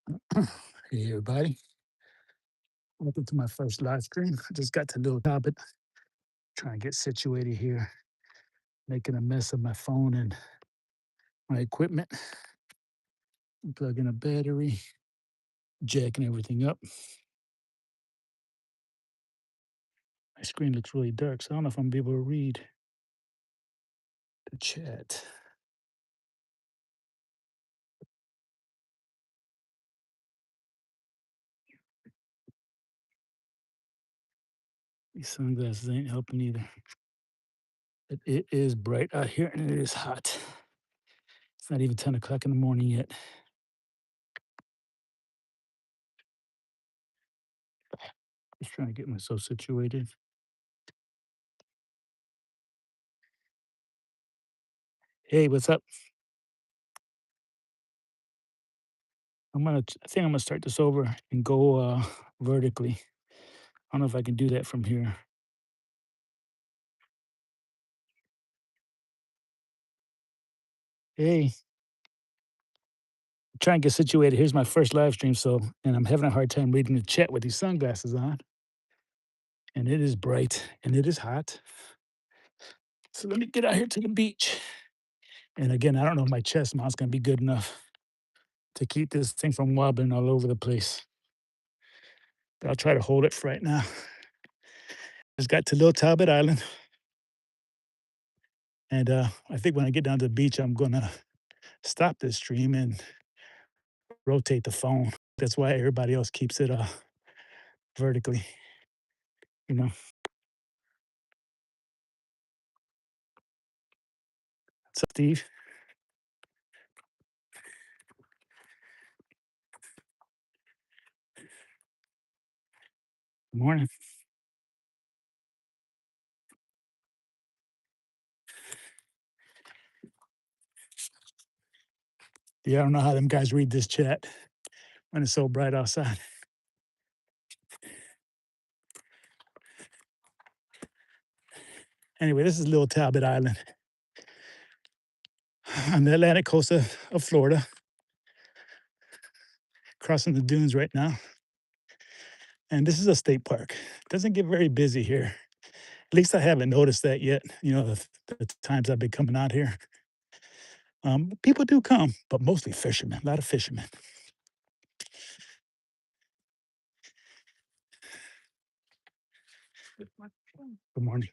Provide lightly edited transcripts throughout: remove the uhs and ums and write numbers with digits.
Hey everybody, welcome to my first live stream. I just got to Little Talbot, trying to get situated here, making a mess of my phone and my equipment, plugging a battery, jacking everything up. My screen looks really dark, so I don't know if I'm gonna be able to read the chat. These sunglasses ain't helping either. But it is bright out here and it is hot. It's not even 10 o'clock in the morning yet. Just trying to get myself situated. Hey, what's up? I think I'm gonna start this over and go vertically. I don't know if I can do that from here. Hey, trying to get situated. Here's my first live stream, and I'm having a hard time reading the chat with these sunglasses on, and it is bright and it is hot. So let me get out here to the beach. And again, I don't know if my chest mount's gonna be good enough to keep this thing from wobbling all over the place. But I'll try to hold it for right now. Just got to Little Talbot Island, and I think when I get down to the beach, I'm gonna stop this stream and rotate the phone. That's why everybody else keeps it vertically, you know. So Steve, good morning. Yeah, I don't know how them guys read this chat when it's so bright outside. Anyway, this is Little Talbot Island on the Atlantic coast of Florida, crossing the dunes right now. And this is a state park. It doesn't get very busy here. At least I haven't noticed that yet. You know, the times I've been coming out here. People do come, but mostly fishermen, a lot of fishermen. Good morning.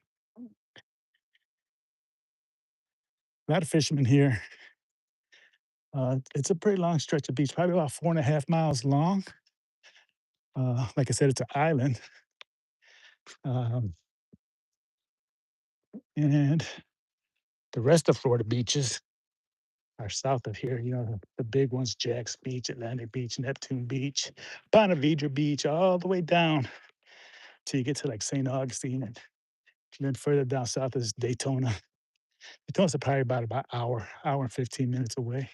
A lot of fishermen here. It's a pretty long stretch of beach, probably about 4.5 miles long. Like I said, it's an island. Um, and the rest of Florida beaches are south of here. You know, the big ones: Jack's Beach, Atlantic Beach, Neptune Beach, Ponte Vedra Beach, all the way down till you get to like St. Augustine, and then further down south is Daytona. Daytona's probably about hour and 15 minutes away.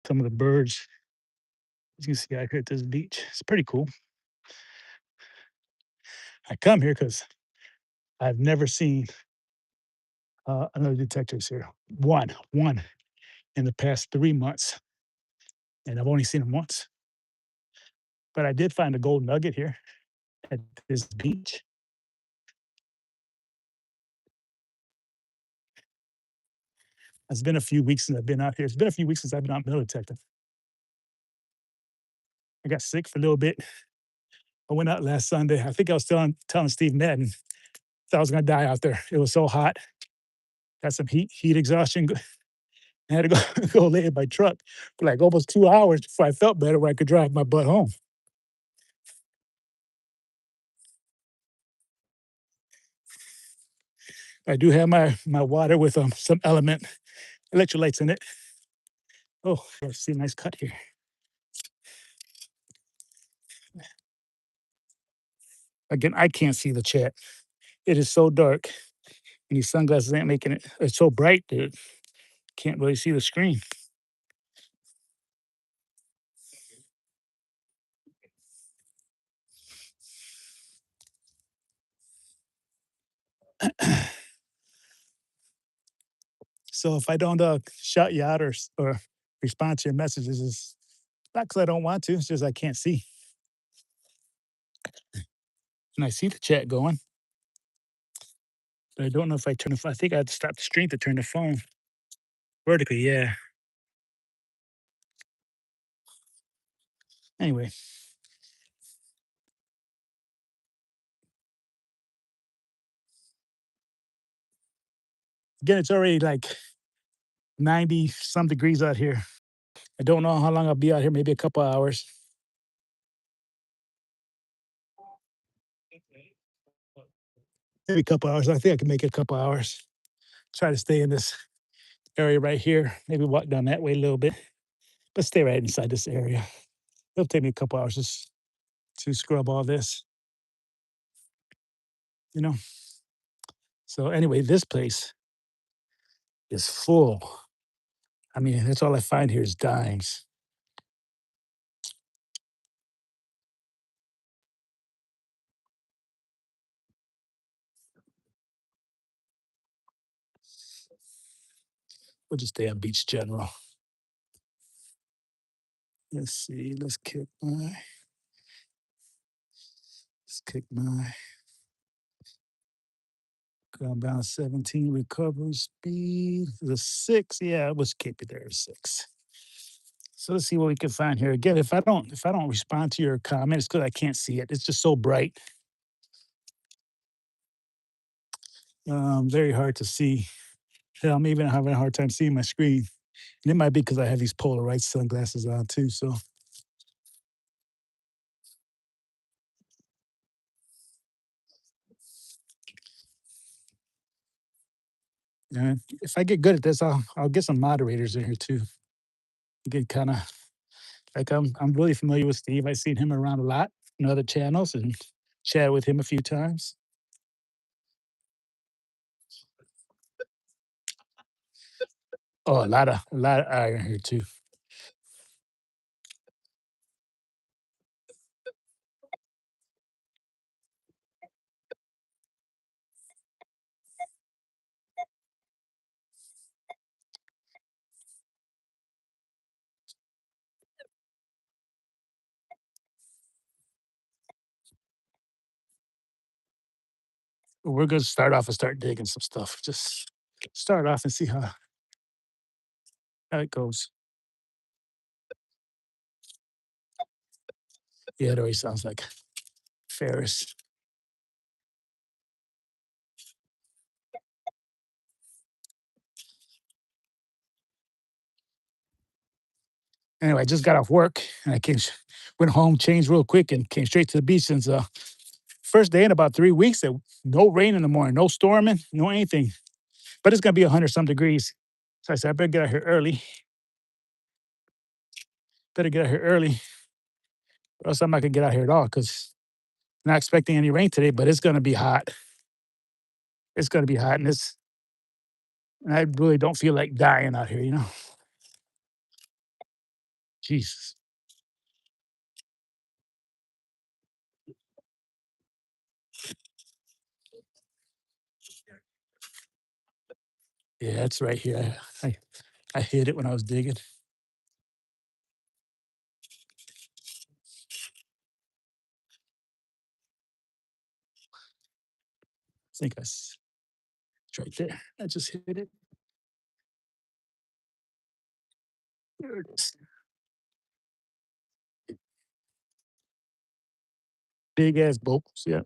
Some of the birds you can see out here at this beach. It's pretty cool. I come here because I've never seen another detectives here. One in the past 3 months, and I've only seen them once. But I did find a gold nugget here at this beach. It's been a few weeks since I've been out here. It's been a few weeks since I've been out metal detecting. I got sick for a little bit. I went out last Sunday. I think I was telling Steve Madden that I was gonna die out there. It was so hot. Got some heat exhaustion. I had to go go lay in my truck for like almost 2 hours before I felt better where I could drive my butt home. I do have my water with some element electrolytes in it. Oh, let's see a nice cut here. Again, I can't see the chat. It is so dark, and these sunglasses ain't making it. It's so bright that can't really see the screen. So if I don't shout you out or respond to your messages, it's not because I don't want to. It's just I can't see, and I see the chat going, but I don't know if I turn. I think I had to stop the stream to turn the phone vertically. Yeah. Anyway, again, it's already like 90 some degrees out here. I don't know how long I'll be out here. Maybe a couple hours. Maybe a couple hours. I think I can make it a couple hours. Try to stay in this area right here. Maybe walk down that way a little bit, but stay right inside this area. It'll take me a couple hours just to scrub all this, you know. So anyway, this place is full. I mean, that's all I find here is dimes. We'll just stay on Beach General. Let's see. Let's kick my ground bound 17 recovery speed. The 6. Yeah, let's keep it there 6. So let's see what we can find here. Again, if I don't respond to your comment, it's because I can't see it. It's just so bright. Very hard to see. Hell, I'm even having a hard time seeing my screen. And it might be because I have these polarized sunglasses on too. So if I get good at this, I'll get some moderators in here too. Get kind of like I'm really familiar with Steve. I've seen him around a lot in other channels and chatted with him a few times. Oh, a lot of iron here too. But we're gonna start off and start digging some stuff. Just start off and see how it goes. Yeah, it always sounds like Ferris. Anyway, I just got off work and went home, changed real quick, and came straight to the beach. Since first day in about 3 weeks, no rain in the morning, no storming, no anything. But it's gonna be 100 some degrees. So I said I better get out here early. Better get out here early, or else I'm not gonna get out here at all. Because not expecting any rain today, but it's gonna be hot. It's gonna be hot, and I really don't feel like dying out here. Jesus. Yeah, it's right here. I hit it when I was digging. I think it's right there. I just hit it. There it is. Big ass bolts. Yeah.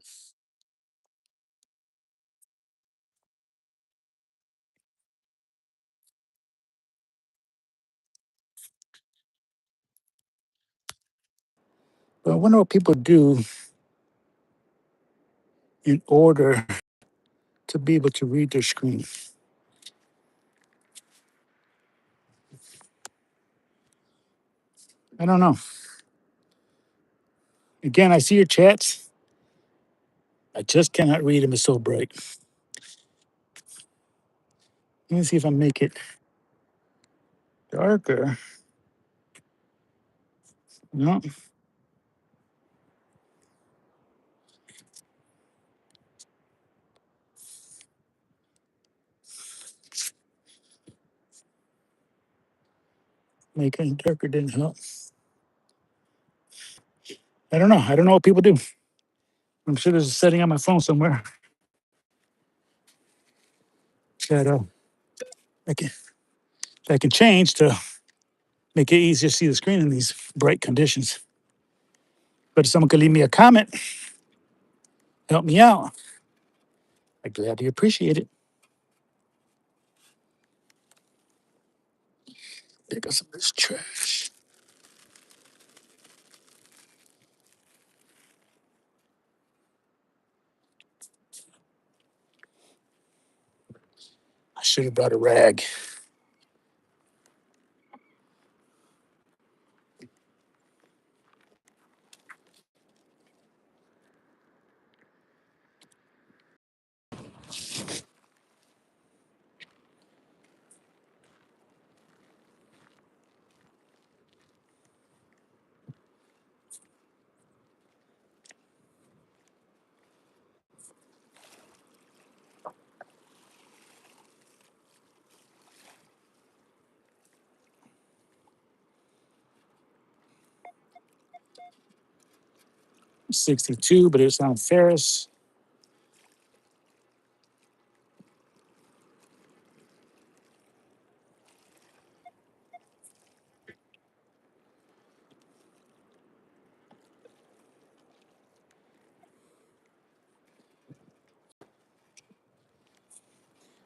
But I wonder what people do in order to be able to read their screen. I don't know. Again, I see your chats. I just cannot read them. It's so bright. Let me see if I make it darker. No. Making it darker didn't help. I don't know. I don't know what people do. I'm sure there's a setting on my phone somewhere that I can change to make it easier to see the screen in these bright conditions. But if someone could leave me a comment, help me out, I'd gladly appreciate it. Pick up some of this trash. I should have brought a rag. $62, but it's on Ferris.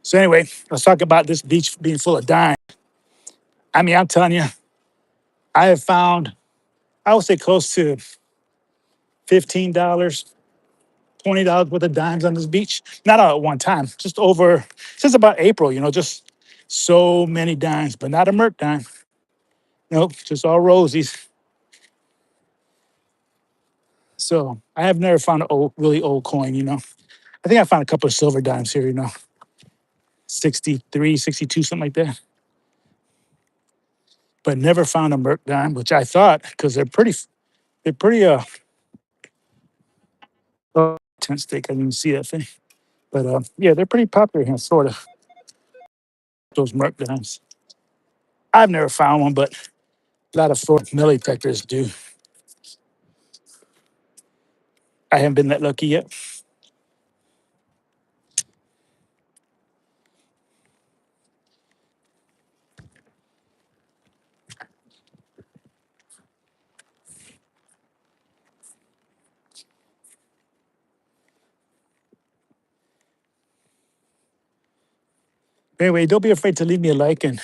So anyway, let's talk about this beach being full of dimes. I mean, I'm telling you, I have found, I would say close to $15, $20 worth of dimes on this beach. Not all at one time, just over, since about April, just so many dimes, but not a Merc dime. Nope, just all rosies. So I have never found an old, really old coin. I think I found a couple of silver dimes here, 63, 62, something like that. But never found a Merc dime, which I thought, because they're pretty tent stake. I didn't even see that thing. But yeah, they're pretty popular here, sort of, those Merc dimes. I've never found one, but a lot of Fort metal detectors do. I haven't been that lucky yet. Anyway, don't be afraid to leave me a like and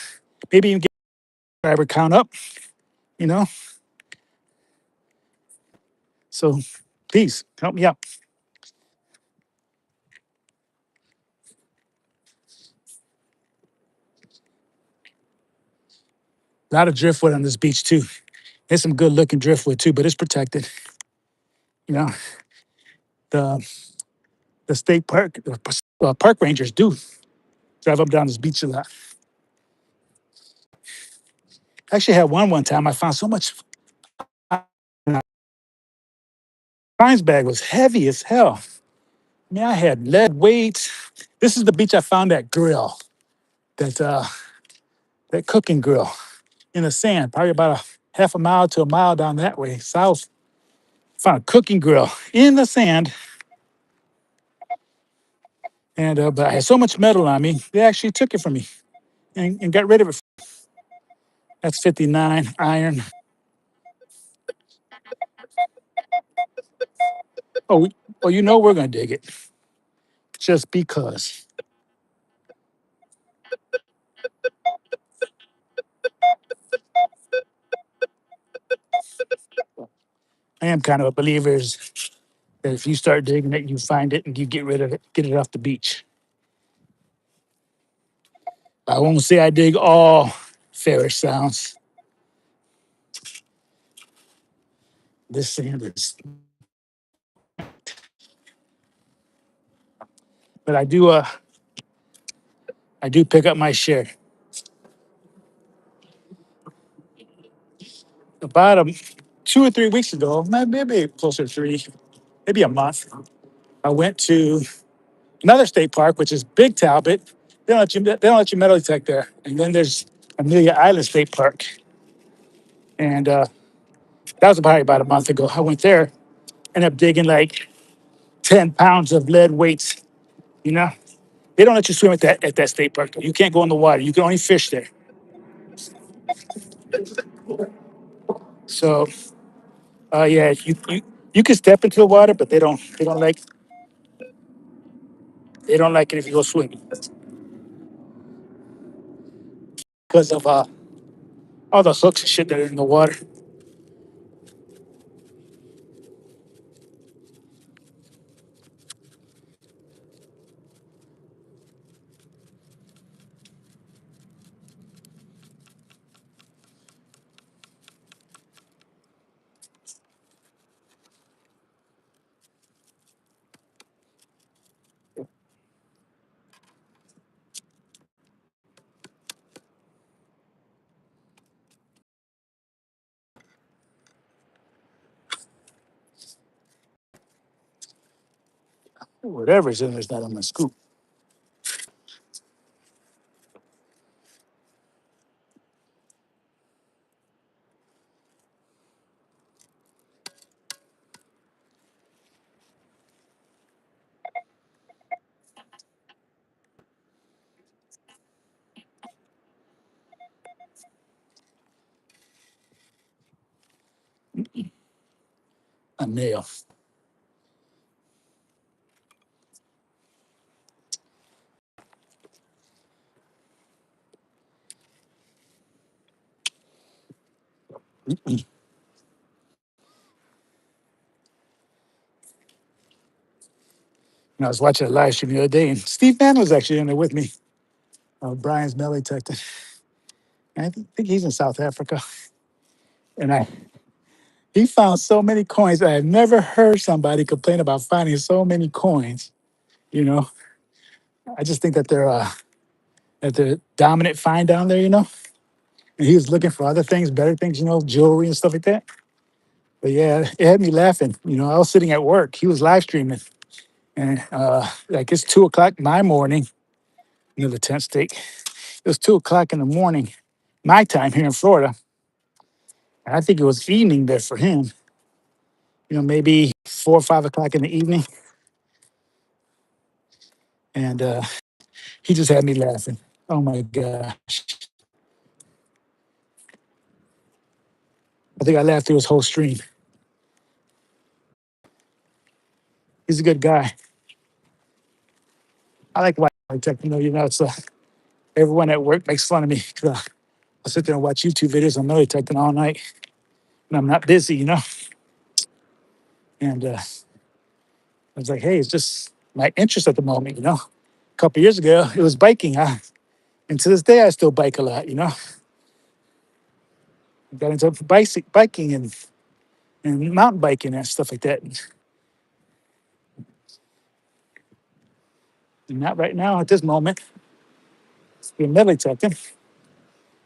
maybe even get the subscriber count up, you know? So please help me out. A lot of driftwood on this beach too. There's some good looking driftwood too, but it's protected. You know, the the state park, the park rangers do drive up down this beach a lot. I actually had one time. I found so much. My Pines bag was heavy as hell. I mean, I had lead weights. This is the beach I found that grill, that cooking grill in the sand, probably about a half a mile to a mile down that way south. Found a cooking grill in the sand, and but I had so much metal on me, they actually took it from me and got rid of it. That's 59 iron. Oh, we're gonna dig it just because. I am kind of a believer that if you start digging it, you find it and you get rid of it, get it off the beach. I won't say I dig all Ferris sounds. This sand is, but I do pick up my share. About 2 or 3 weeks ago, maybe closer to three, maybe a month, I went to another state park, which is Big Talbot. They don't let you metal detect there. And then there's Amelia Island State Park. And that was probably about a month ago. I went there, ended up digging like 10 pounds of lead weights. You know, they don't let you swim at that state park. Though. You can't go in the water. You can only fish there. So yeah, you can step into the water, but they don't like it if you go swimming because of all the hooks and shit that are in the water. Whatever's in there's not on my scoop. A nail. And I was watching a live stream the other day, and Steve Mann was actually in there with me. Brian's melee detector. I think he's in South Africa. And he found so many coins. I had never heard somebody complain about finding so many coins. You know, I just think that they're dominant find down there. You know, and he was looking for other things, better things. You know, jewelry and stuff like that. But yeah, it had me laughing. You know, I was sitting at work. He was live streaming, and like it's 2 o'clock my morning. You know, the tent stake. It was 2 o'clock in the morning, my time here in Florida. And I think it was evening there for him. You know, maybe 4 or 5 o'clock in the evening. And he just had me laughing. Oh my gosh. I think I laughed through his whole stream. He's a good guy. I like white tech, you know, it's everyone at work makes fun of me. 'Cause, I sit there and watch YouTube videos on melee detecting all night. And I'm not busy, you know. And I was like, hey, it's just my interest at the moment, you know. A couple years ago, it was biking. And to this day, I still bike a lot, you know. I got into biking and mountain biking and stuff like that. And not right now at this moment. It's been melee detecting,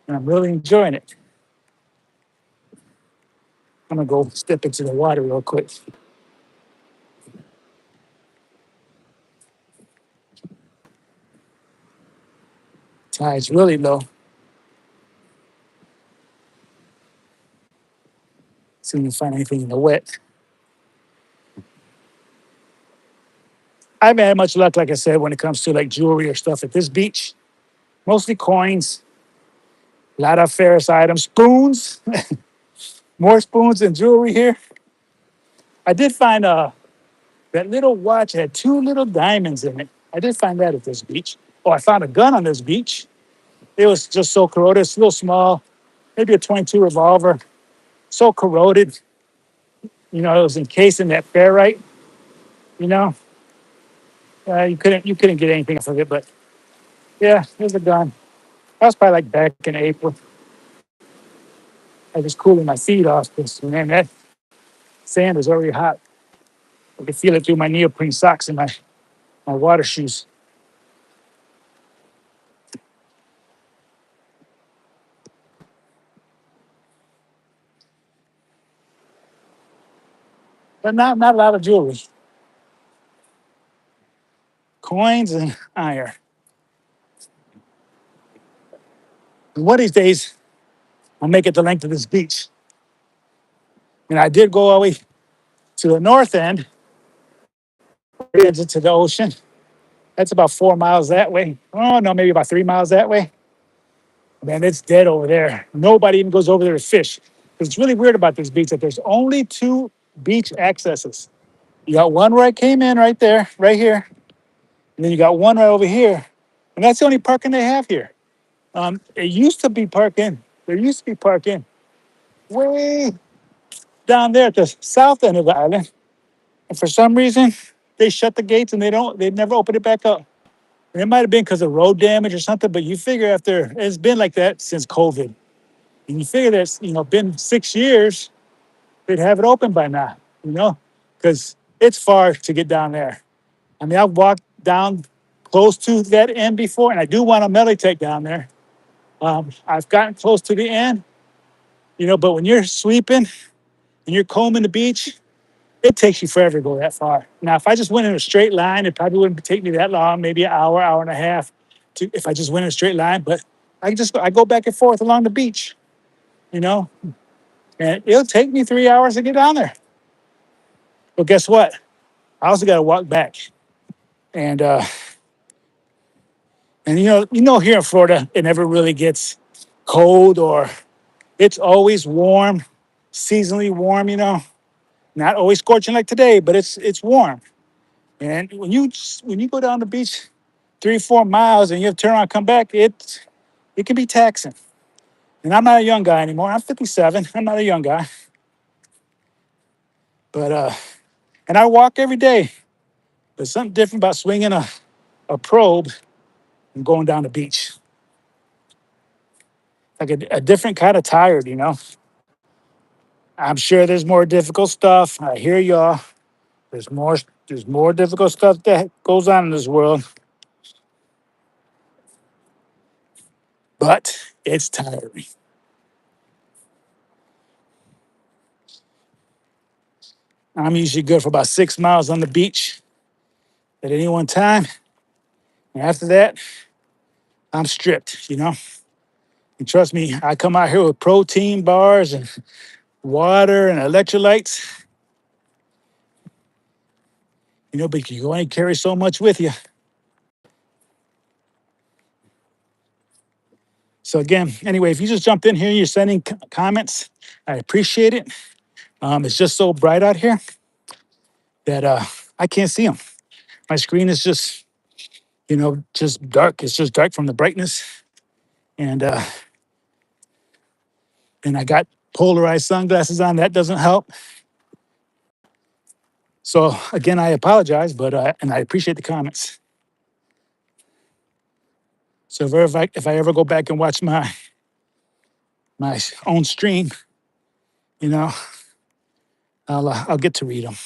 and I'm really enjoying it. I'm gonna go step into the water real quick. Tide's really low. See if we can find anything in the wet. I haven't had much luck, like I said, when it comes to like jewelry or stuff at this beach. Mostly coins, a lot of ferrous items, spoons, more spoons than jewelry here. I did find that little watch had two little diamonds in it. I did find that at this beach. Oh, I found a gun on this beach. It was just so corroded. It's a little small, maybe a 22 revolver. So corroded. You know, it was encased in that ferrite. You know, you couldn't get anything off of it. But yeah, there's a gun. That was probably like back in April. I was cooling my feet off because man, that sand is already hot. I could feel it through my neoprene socks and my water shoes. But not a lot of jewelry. Coins and iron. And one of these days, I'll make it the length of this beach. And I did go all the way to the north end, into the ocean. That's about 4 miles that way. Oh, no, maybe about 3 miles that way. Man, it's dead over there. Nobody even goes over there to fish. It's really weird about this beach that there's only two beach accesses. You got one where I came in right there, right here. And then you got one right over here. And that's the only parking they have here. It used to be parking. There used to be parking way down there at the south end of the island. And for some reason, they shut the gates and they never opened it back up. And it might have been because of road damage or something, but you figure after it's been like that since COVID. And you figure that's, been 6 years, they'd have it open by now, because it's far to get down there. I mean, I've walked down close to that end before, and I do want a Melitech down there. I've gotten close to the end, but when you're sweeping and you're combing the beach, it takes you forever to go that far. Now, if I just went in a straight line, it probably wouldn't take me that long, maybe an hour, hour and a half, if I just went in a straight line. But I go back and forth along the beach, you know, and it'll take me 3 hours to get down there. But guess what? I also got to walk back, and here in Florida, it never really gets cold, or it's always warm, seasonally warm. Not always scorching like today, but it's warm. And when you go down the beach 3 or 4 miles and you have to turn around and come back, it can be taxing. And I'm not a young guy anymore. I'm 57. I'm not a young guy. But and I walk every day. There's something different about swinging a probe and going down the beach. Like a different kind of tired. I'm sure there's more difficult stuff. I hear y'all. There's more difficult stuff that goes on in this world. But it's tiring. I'm usually good for about 6 miles on the beach at any one time. And after that, I'm stripped. And trust me, I come out here with protein bars and water and electrolytes, but you only carry so much with you. So again, anyway, if you just jumped in here, you're sending comments, I appreciate it. It's just so bright out here that I can't see them. My screen is just dark. It's just dark from the brightness. And I got polarized sunglasses on. That doesn't help. So again, I apologize, but and I appreciate the comments. So if I ever go back and watch my own stream, you know, I'll get to read them.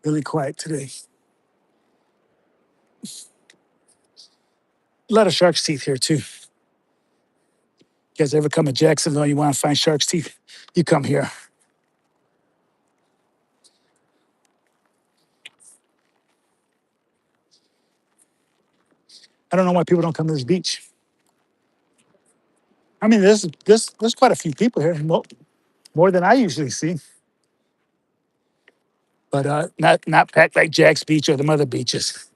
Really quiet today. A lot of shark's teeth here too. You guys ever come to Jacksonville? You want to find shark's teeth? You come here. I don't know why people don't come to this beach. I mean, there's quite a few people here, more than I usually see. But not packed like Jack's Beach or the other beaches.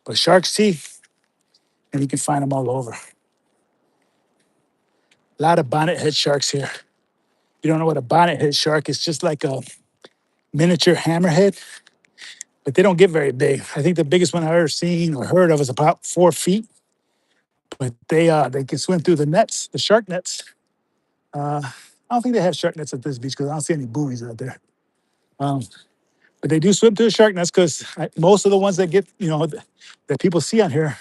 But shark's teeth, and you can find them all over. A lot of bonnethead sharks here. You don't know what a bonnethead shark is? Just like a miniature hammerhead. but they don't get very big. I think the biggest one I ever seen or heard of is about 4 feet. But they can swim through the nets, the shark nets. I don't think they have shark nets at this beach because I don't see any buoys out there. Um, but they do swim through the shark nets because most of the ones that get, that people see on here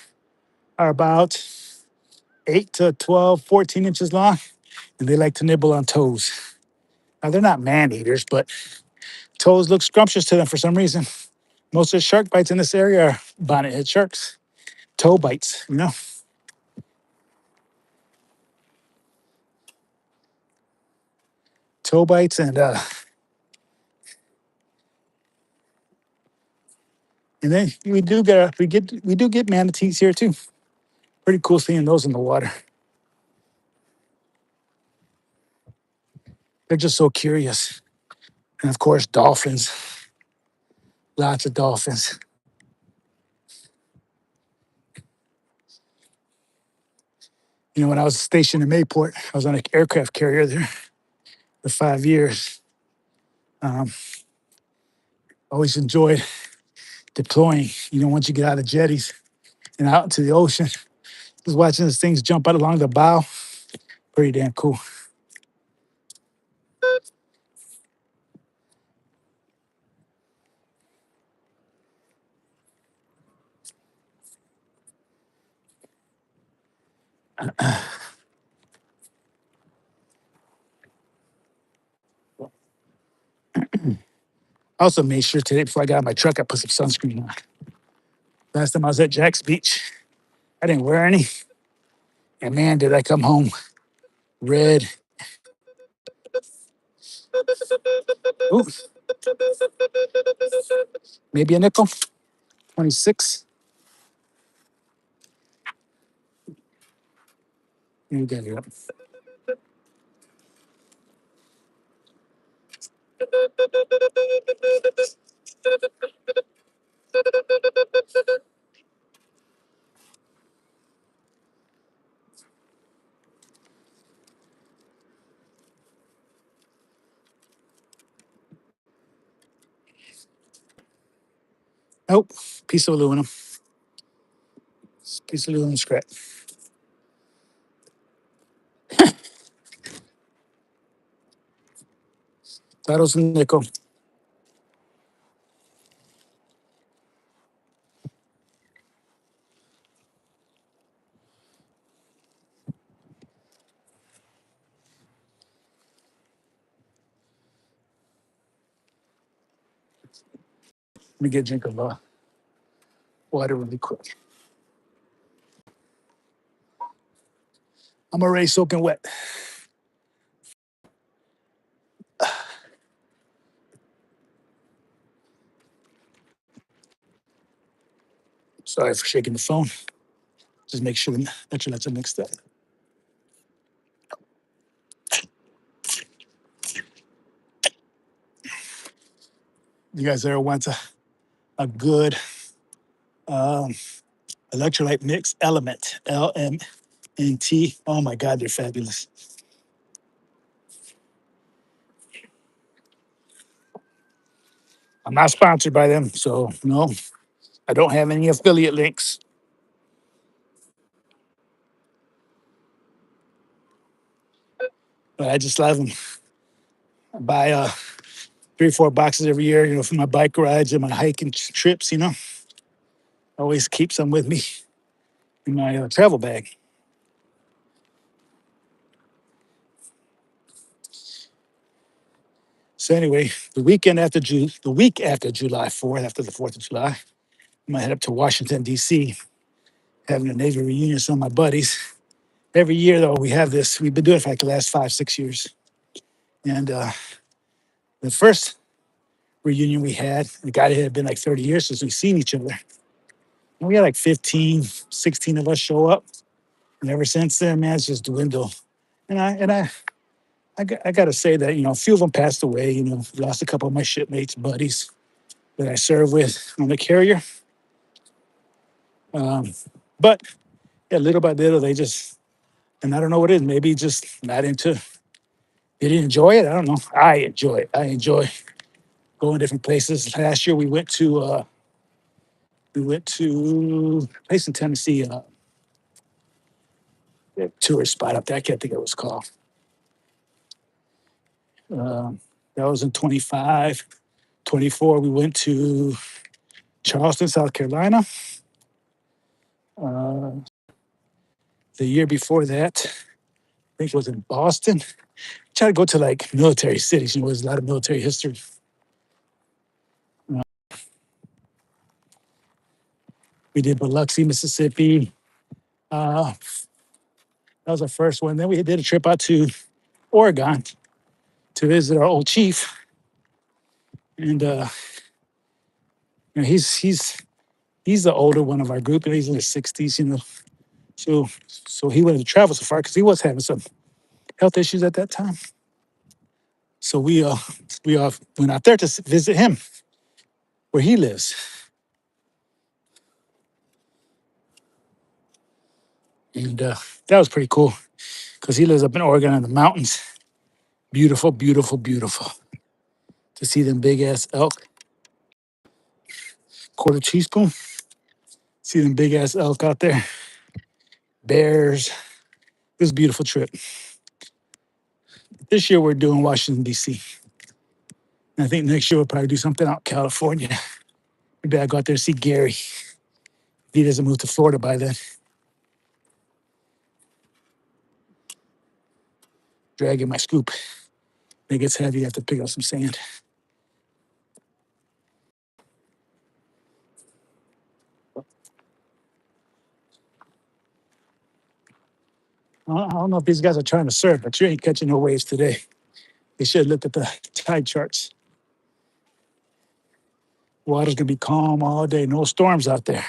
are about 8 to 12, 14 inches long, and they like to nibble on toes. Now, they're not man eaters, but toes look scrumptious to them for some reason. Most of the shark bites in this area are bonnethead sharks, toe bites. Toe bites, and then we do get manatees here too. Pretty cool seeing those in the water. They're just so curious. And of course, dolphins, lots of dolphins. When I was stationed in Mayport, I was on an aircraft carrier there for 5 years. Um, Always enjoyed deploying, once you get out of jetties and out into the ocean, just watching those things jump out along the bow. Pretty damn cool. I also made sure today before I got out of my truck, I put some sunscreen on. Last time I was at Jack's Beach, I didn't wear any. And man, did I come home red. Ooh, maybe a nickel. 26. You got it up. Nope. Piece of aluminum. Piece of aluminum scrap. That was a nickel. Let me get a drink of water really quick. I'm already soaking wet. Sorry for shaking the phone. Just make sure the electrolytes are mixed up. You guys ever want a good um, electrolyte mix? Element, LMNT. Oh my God, they're fabulous. I'm not sponsored by them, so no, I don't have any affiliate links. But I just love them. I buy 3 or 4 boxes every year, for my bike rides and my hiking trips. Always keep some with me in my travel bag. So anyway, the week after July 4th, after the 4th of July, I'm gonna head up to Washington, D.C., having a Navy reunion with some of my buddies. Every year, though, we have this. We've been doing it for like the last 5, 6 years. And the first reunion we had, the guy that had been like 30 years since we've seen each other. And we had like 15, 16 of us show up. And ever since then, man, it's just dwindled. And I got to say that, a few of them passed away, lost a couple of my shipmates, buddies that I served with on the carrier. Um, but yeah, little by little, and I don't know what it is, maybe just not into, they didn't enjoy it. I don't know. I enjoy it. I enjoy going different places. Last year, we went to We went to a place in Tennessee, a tourist spot up there. I can't think of what it's called. Uh, that was in 25. 24, we went to Charleston, South Carolina. Uh, the year before that, I think it was in Boston. Try to go to like military cities. There's a lot of military history. Uh, we did Biloxi, Mississippi. Uh, that was our first one. Then we did a trip out to Oregon to visit our old chief. And he's the older one of our group, and he's in his 60s. So he wanted to travel so far because he was having some health issues at that time. So we went out there to visit him where he lives. And that was pretty cool because he lives up in Oregon in the mountains. Beautiful, beautiful, beautiful. To see them big ass elk, quarter teaspoon. See them big ass elk out there. Bears. It was a beautiful trip. This year we're doing Washington, D.C. And I think next year we'll probably do something out in California. Maybe I'll go out there to see Gary. If he doesn't move to Florida by then. Dragging my scoop. When it gets heavy, you have to pick up some sand. I don't know if these guys are trying to surf, but you ain't catching no waves today. They should look at the tide charts. Water's gonna be calm all day. No storms out there.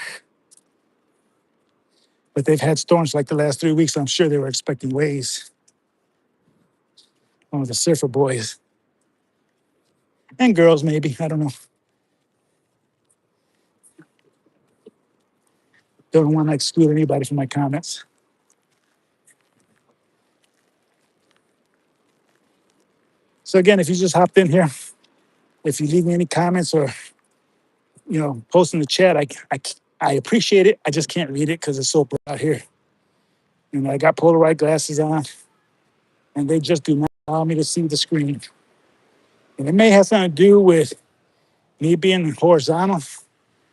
But they've had storms like the last 3 weeks. I'm sure they were expecting waves. One of the surfer boys. And girls, maybe. I don't know. Don't want to exclude anybody from my comments. So again, if you just hopped in here, if you leave me any comments or post in the chat, I appreciate it. I just can't read it because it's so bright out here. I got Polaroid glasses on, and they just do not allow me to see the screen. And it may have something to do with me being horizontal.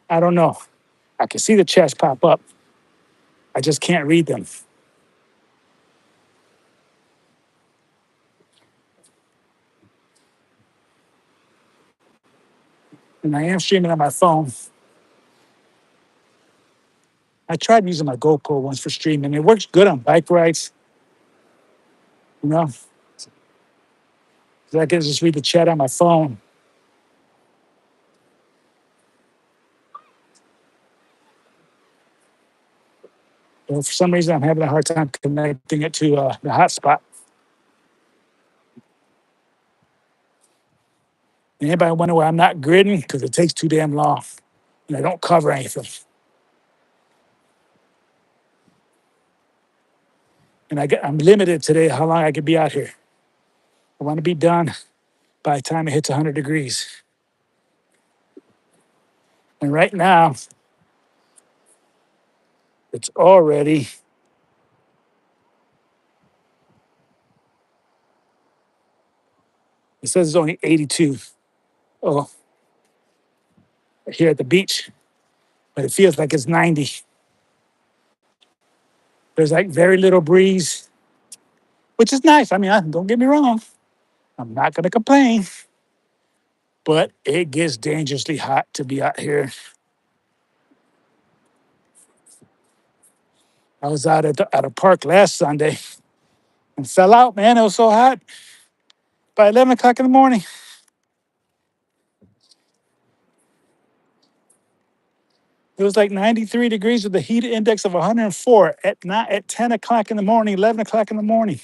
I don't know. I can see the chats pop up. I just can't read them. And I am streaming on my phone. I tried using my GoPro once for streaming. It works good on bike rides, you know. So I can just read the chat on my phone. But for some reason, I'm having a hard time connecting it to the hotspot. And anybody wonder why I'm not gridding? Because it takes too damn long, and I don't cover anything. And I'm limited today how long I can be out here. I want to be done by the time it hits 100 degrees. And right now, it's already it says it's only 82. Oh, here at the beach, but it feels like it's 90. There's like very little breeze, which is nice. I mean, don't get me wrong. I'm not going to complain, but it gets dangerously hot to be out here. I was out at a park last Sunday and fell out, man. It was so hot by 11 o'clock in the morning. It was like 93 degrees with a heat index of 104 at 10 o'clock in the morning, 11 o'clock in the morning.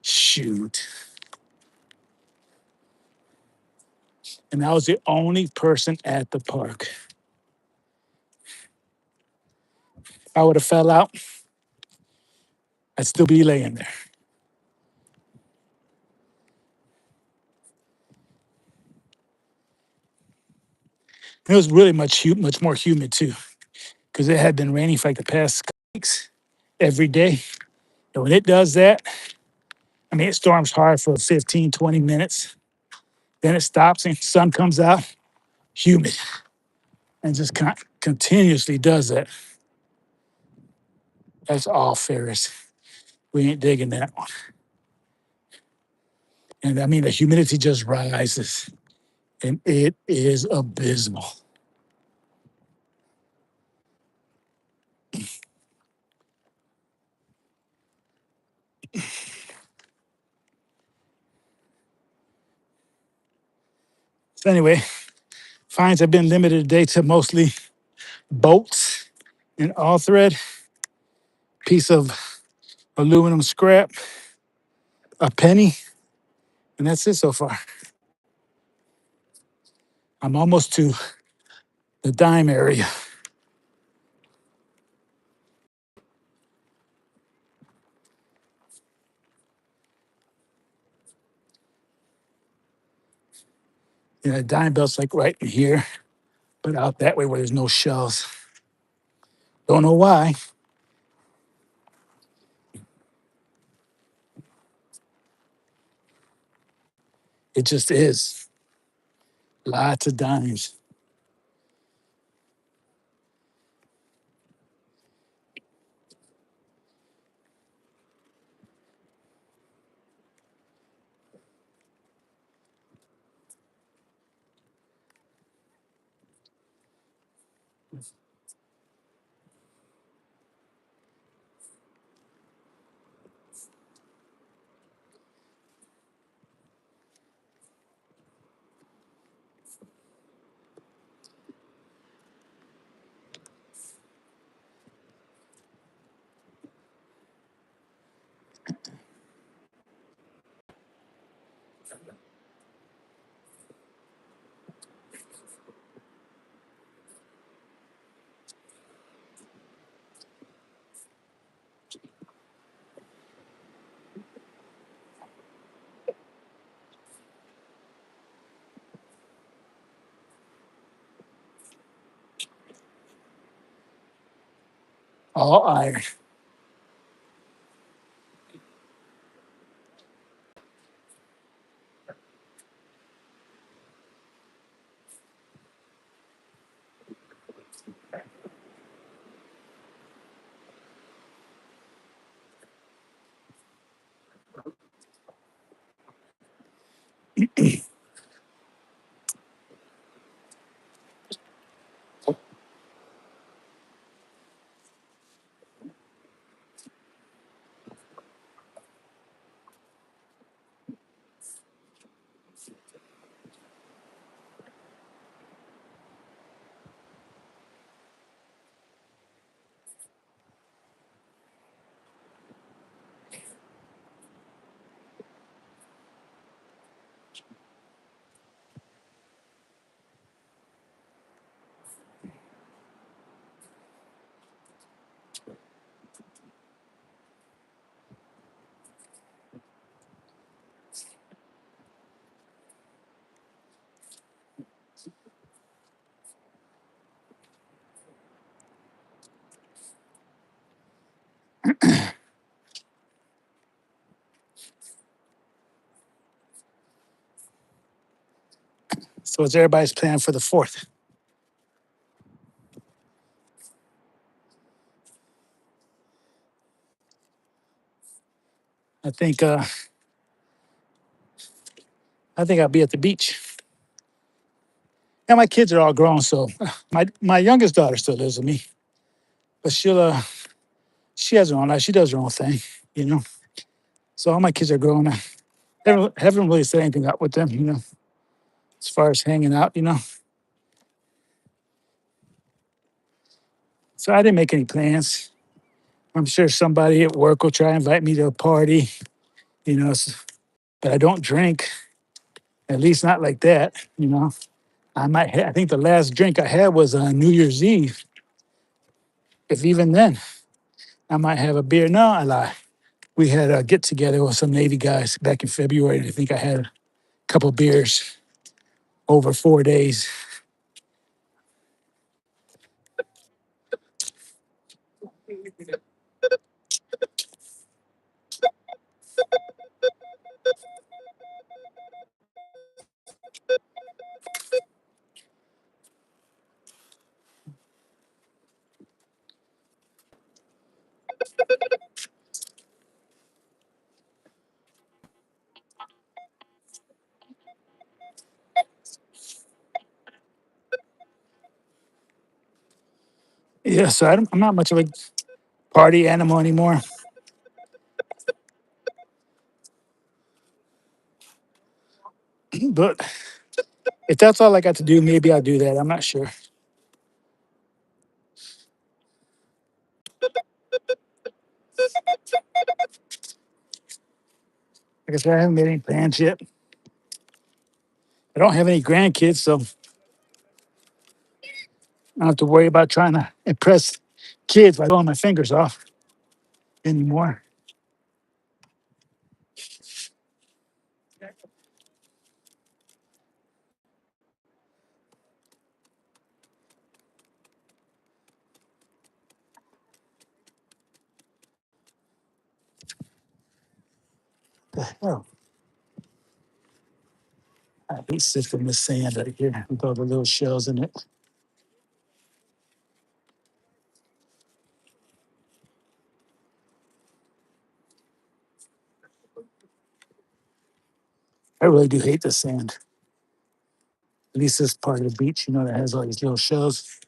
Shoot. And I was the only person at the park. If I would have fell out, I'd still be laying there. It was really much more humid too, because it had been raining for like the past couple weeks every day. And when it does that, I mean, it storms hard for 15, 20 minutes. Then it stops and sun comes out, humid, and just continuously does that. That's all Ferris. We ain't digging that one. And I mean, the humidity just rises, and it is abysmal. So anyway, finds have been limited today to mostly bolts and all thread, piece of aluminum scrap, a penny, and that's it so far. I'm almost to the dime area. And the dime belt's like right in here, but out that way where there's no shells. Don't know why. It just is. Lots of dimes. All iron. So it's everybody's plan for the 4th. I think I'll be at the beach. And my kids are all grown, so my youngest daughter still lives with me, but she has her own life. She does her own thing, you know. So all my kids are grown. I haven't really set anything up with them, you know, as far as hanging out, you know. So I didn't make any plans. I'm sure somebody at work will try and invite me to a party, you know, but I don't drink, at least not like that, you know. I think the last drink I had was on New Year's Eve. If even then, I might have a beer. No, I lie. We had a get together with some Navy guys back in February. And I think I had a couple beers over 4 days. Yeah, so I'm not much of a party animal anymore. But if that's all I got to do, maybe I'll do that. I'm not sure. Like I said, I haven't made any plans yet. I don't have any grandkids, so I don't have to worry about trying to impress kids by blowing my fingers off anymore. The hell? I hate sifting this sand right here with all the little shells in it. I really do hate the sand. At least this part of the beach, that has all these little shells.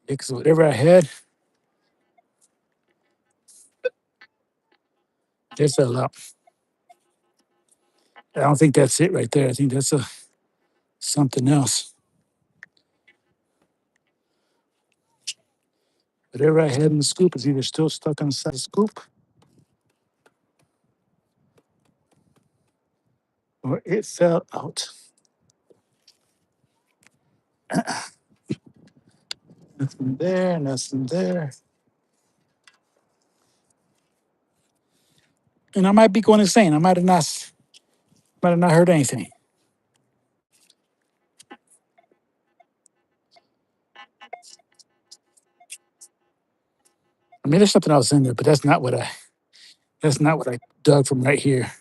Because whatever I had, it fell out. I don't think that's it right there. I think that's something else. Whatever I had in the scoop is either still stuck on the side of the scoop or it fell out. Nothing there, nothing there. And I might be going insane. I might have not heard anything. I mean, there's something else in there, but that's not what I dug from right here.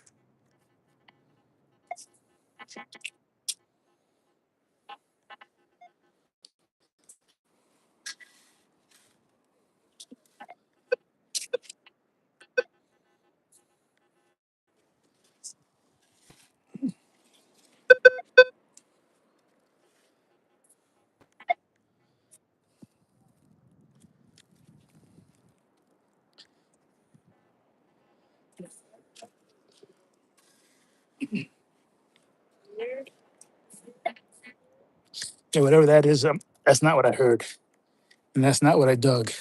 Yeah, whatever that is, that's not what I heard. And that's not what I dug.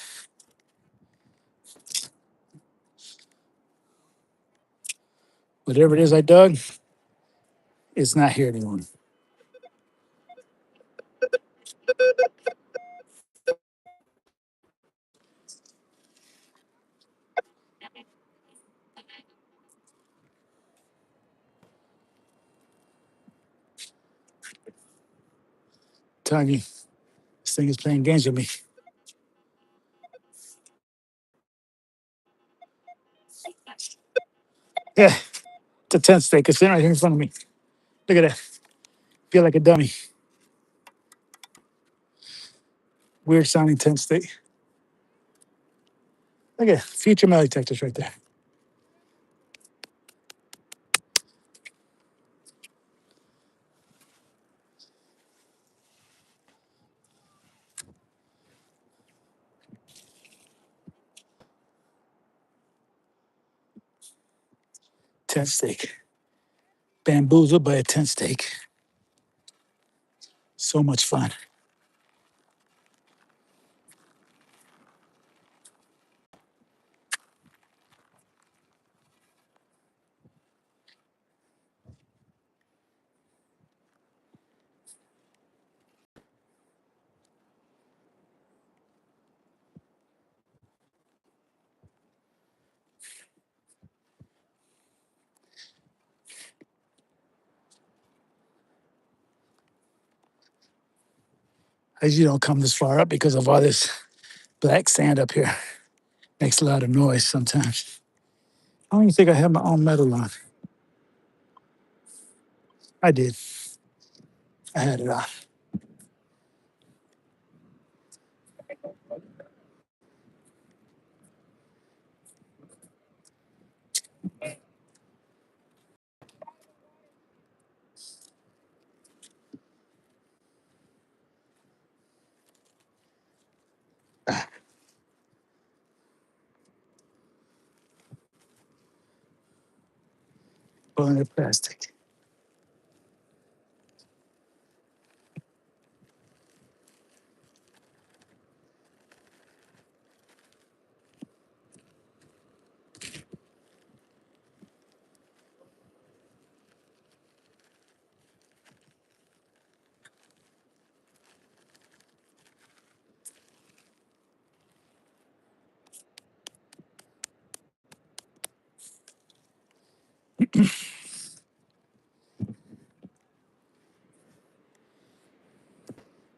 Whatever it is I dug, it's not here anymore. Telling you, this thing is playing games with me. Yeah, it's a tent stake. It's sitting right here in front of me. Look at that. Feel like a dummy. Weird sounding tent stake. Look at future metal detectors right there. Tent stake. Bamboozled by a tent stake. So much fun. I usually don't come this far up because of all this black sand up here. Makes a lot of noise sometimes. I don't even think I have my own metal on. I did. I had it on. Pulling the plastic.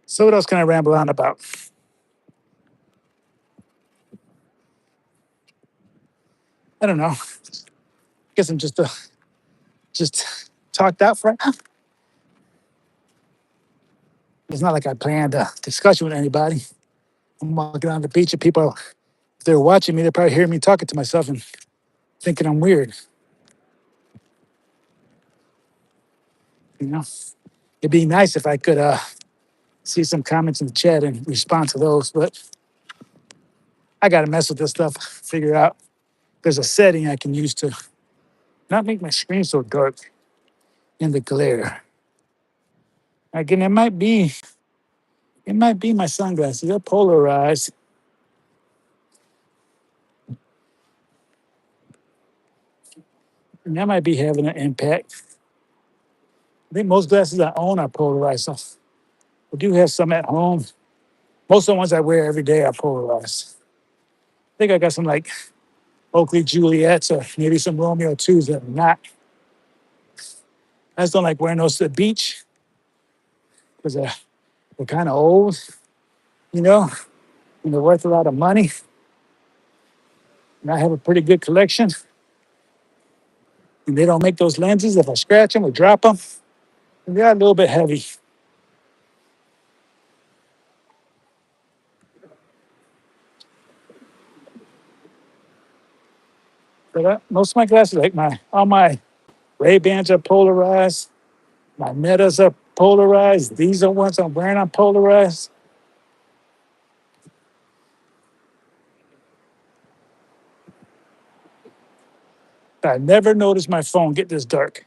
So what else can I ramble on about? I don't know. Guess I'm just talked out for right now. It's not like I planned a discussion with anybody. I'm walking on the beach and people, if they're watching me, they're probably hearing me talking to myself and thinking I'm weird. You know, it'd be nice if I could see some comments in the chat and respond to those, but I got to mess with this stuff, figure out there's a setting I can use to not make my screen so dark in the glare. Again, it might be my sunglasses. They're polarized. And that might be having an impact. I think most glasses I own are polarized. So I do have some at home. Most of the ones I wear every day are polarized. I think I got some like Oakley Juliets or maybe some Romeo 2s that are not. I just don't like wearing those to the beach because they're kind of old, you know, and they're worth a lot of money. And I have a pretty good collection. And they don't make those lenses. If I scratch them or drop them, they're a little bit heavy. But most of my glasses, like all my Ray-Bans are polarized. My Metas are polarized. These are ones I'm wearing are polarized. I never noticed my phone get this dark.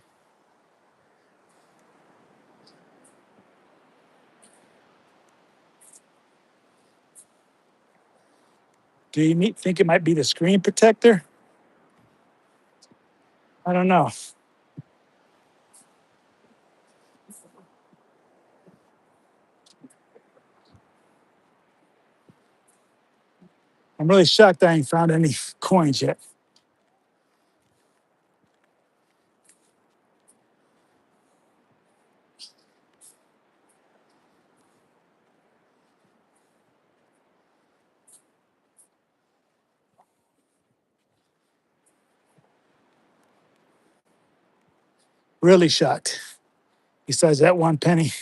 Do you think it might be the screen protector? I don't know. I'm really shocked I ain't found any coins yet. Really shocked. Besides that one penny.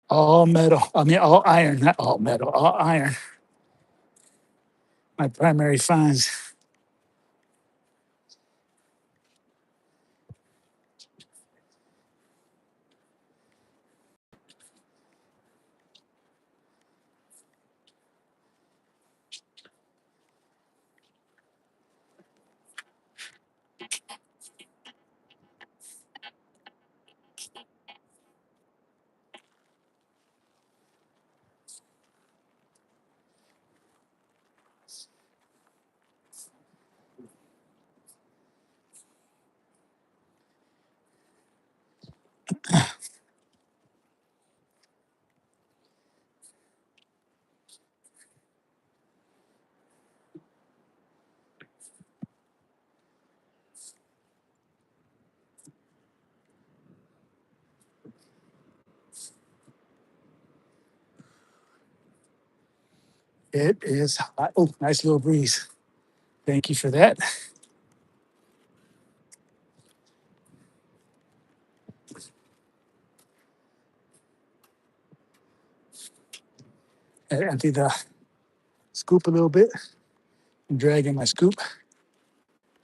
All metal. I mean, all iron, not all metal, all iron. My primary finds. It is hot. Oh, nice little breeze. Thank you for that. I empty the scoop a little bit. I'm dragging my scoop,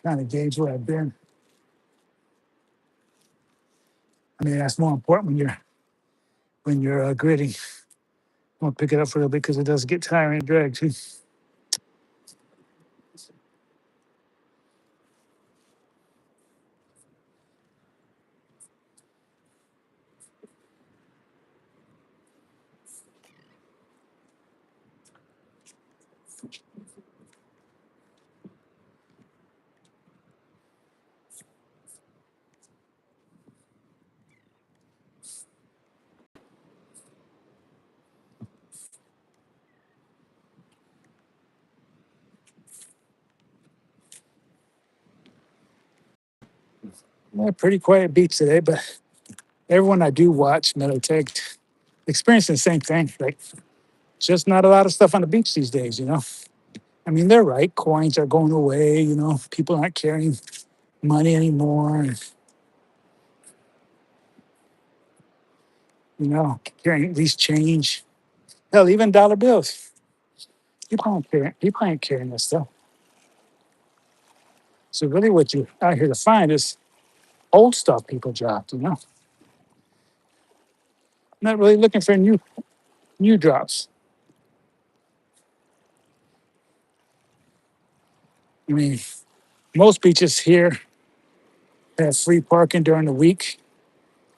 trying to gauge where I've been. I mean, that's more important when you're gritting. I'm gonna pick it up for a little bit because it does get tiring and drag too. Yeah, pretty quiet beach today, but everyone I do watch, Tech, experiencing the same thing. Like, just not a lot of stuff on the beach these days, you know? I mean, they're right. Coins are going away, you know? People aren't carrying money anymore, carrying these change. Hell, even dollar bills. People ain't carrying that stuff. So really what you're out here to find is old stuff people dropped, you know? Not really looking for new drops. I mean, most beaches here have free parking during the week.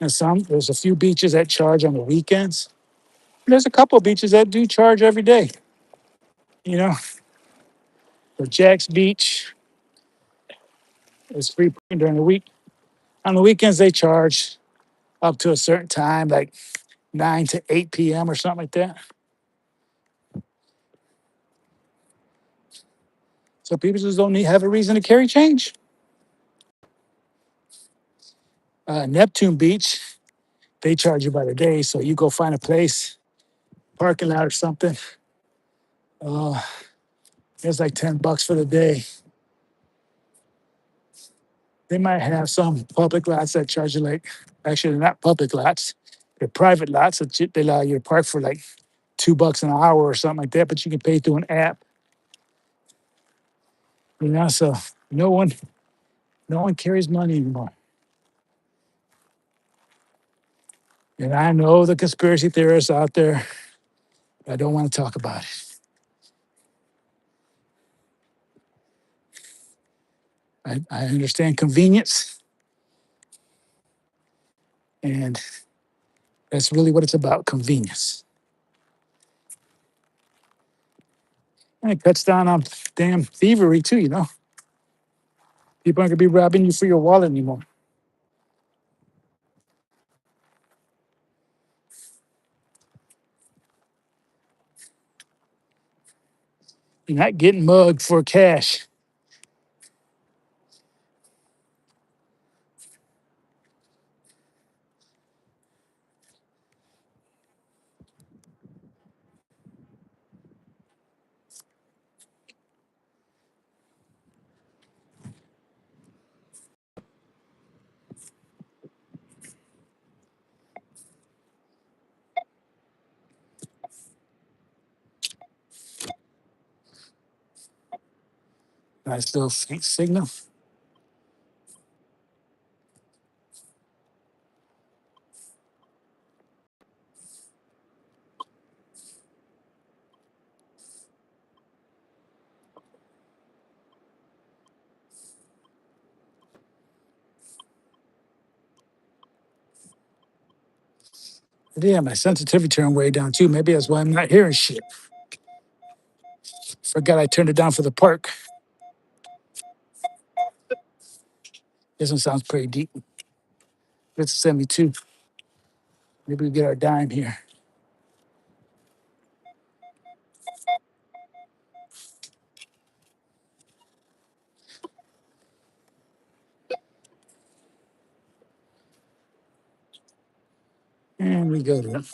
And there's a few beaches that charge on the weekends. There's a couple of beaches that do charge every day. You know, for Jack's Beach, it's free parking during the week. On the weekends, they charge up to a certain time, like 9 to 8 p.m. or something like that. So people just don't have a reason to carry change. Neptune Beach, they charge you by the day. So you go find a place, parking lot or something. Uh, it's like $10 for the day. They might have some public lots that charge you like, actually, they're not public lots. They're private lots that they allow you to park for like $2 an hour or something like that, but you can pay through an app, you know, so no one, no one carries money anymore. And I know the conspiracy theorists out there. I don't want to talk about it. I understand convenience, and that's really what it's about, convenience. And it cuts down on damn thievery too, you know. People aren't gonna be robbing you for your wallet anymore. You're not getting mugged for cash. Nice little faint signal. But yeah, my sensitivity turned way down too. Maybe that's why I'm not hearing shit. Forgot I turned it down for the park. This one sounds pretty deep. It's a 72. Maybe we get our dime here. And we go to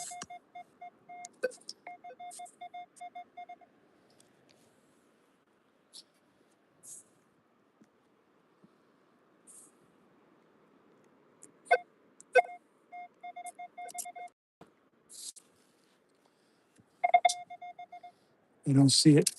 you don't see it.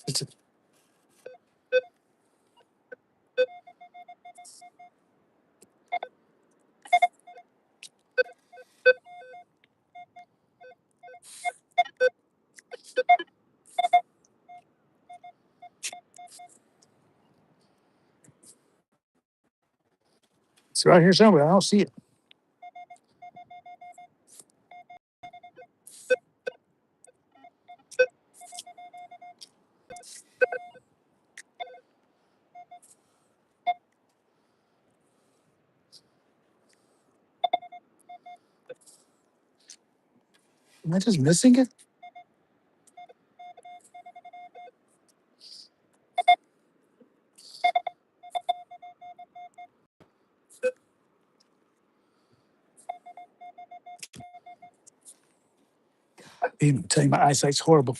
It's right here somewhere. I don't see it. Am I just missing it? I'm telling you, my eyesight's horrible.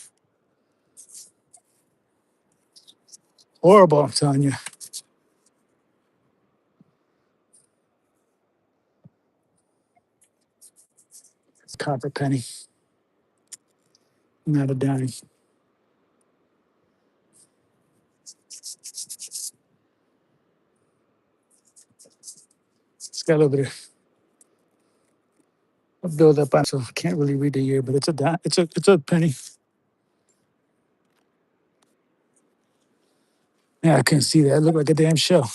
Horrible, I'm telling you. It's copper penny. Not a dime. It's got a little bit of build up on, so I can't really read the year, but it's a dime. It's a penny. Yeah, I couldn't see that. It looked like a damn shell.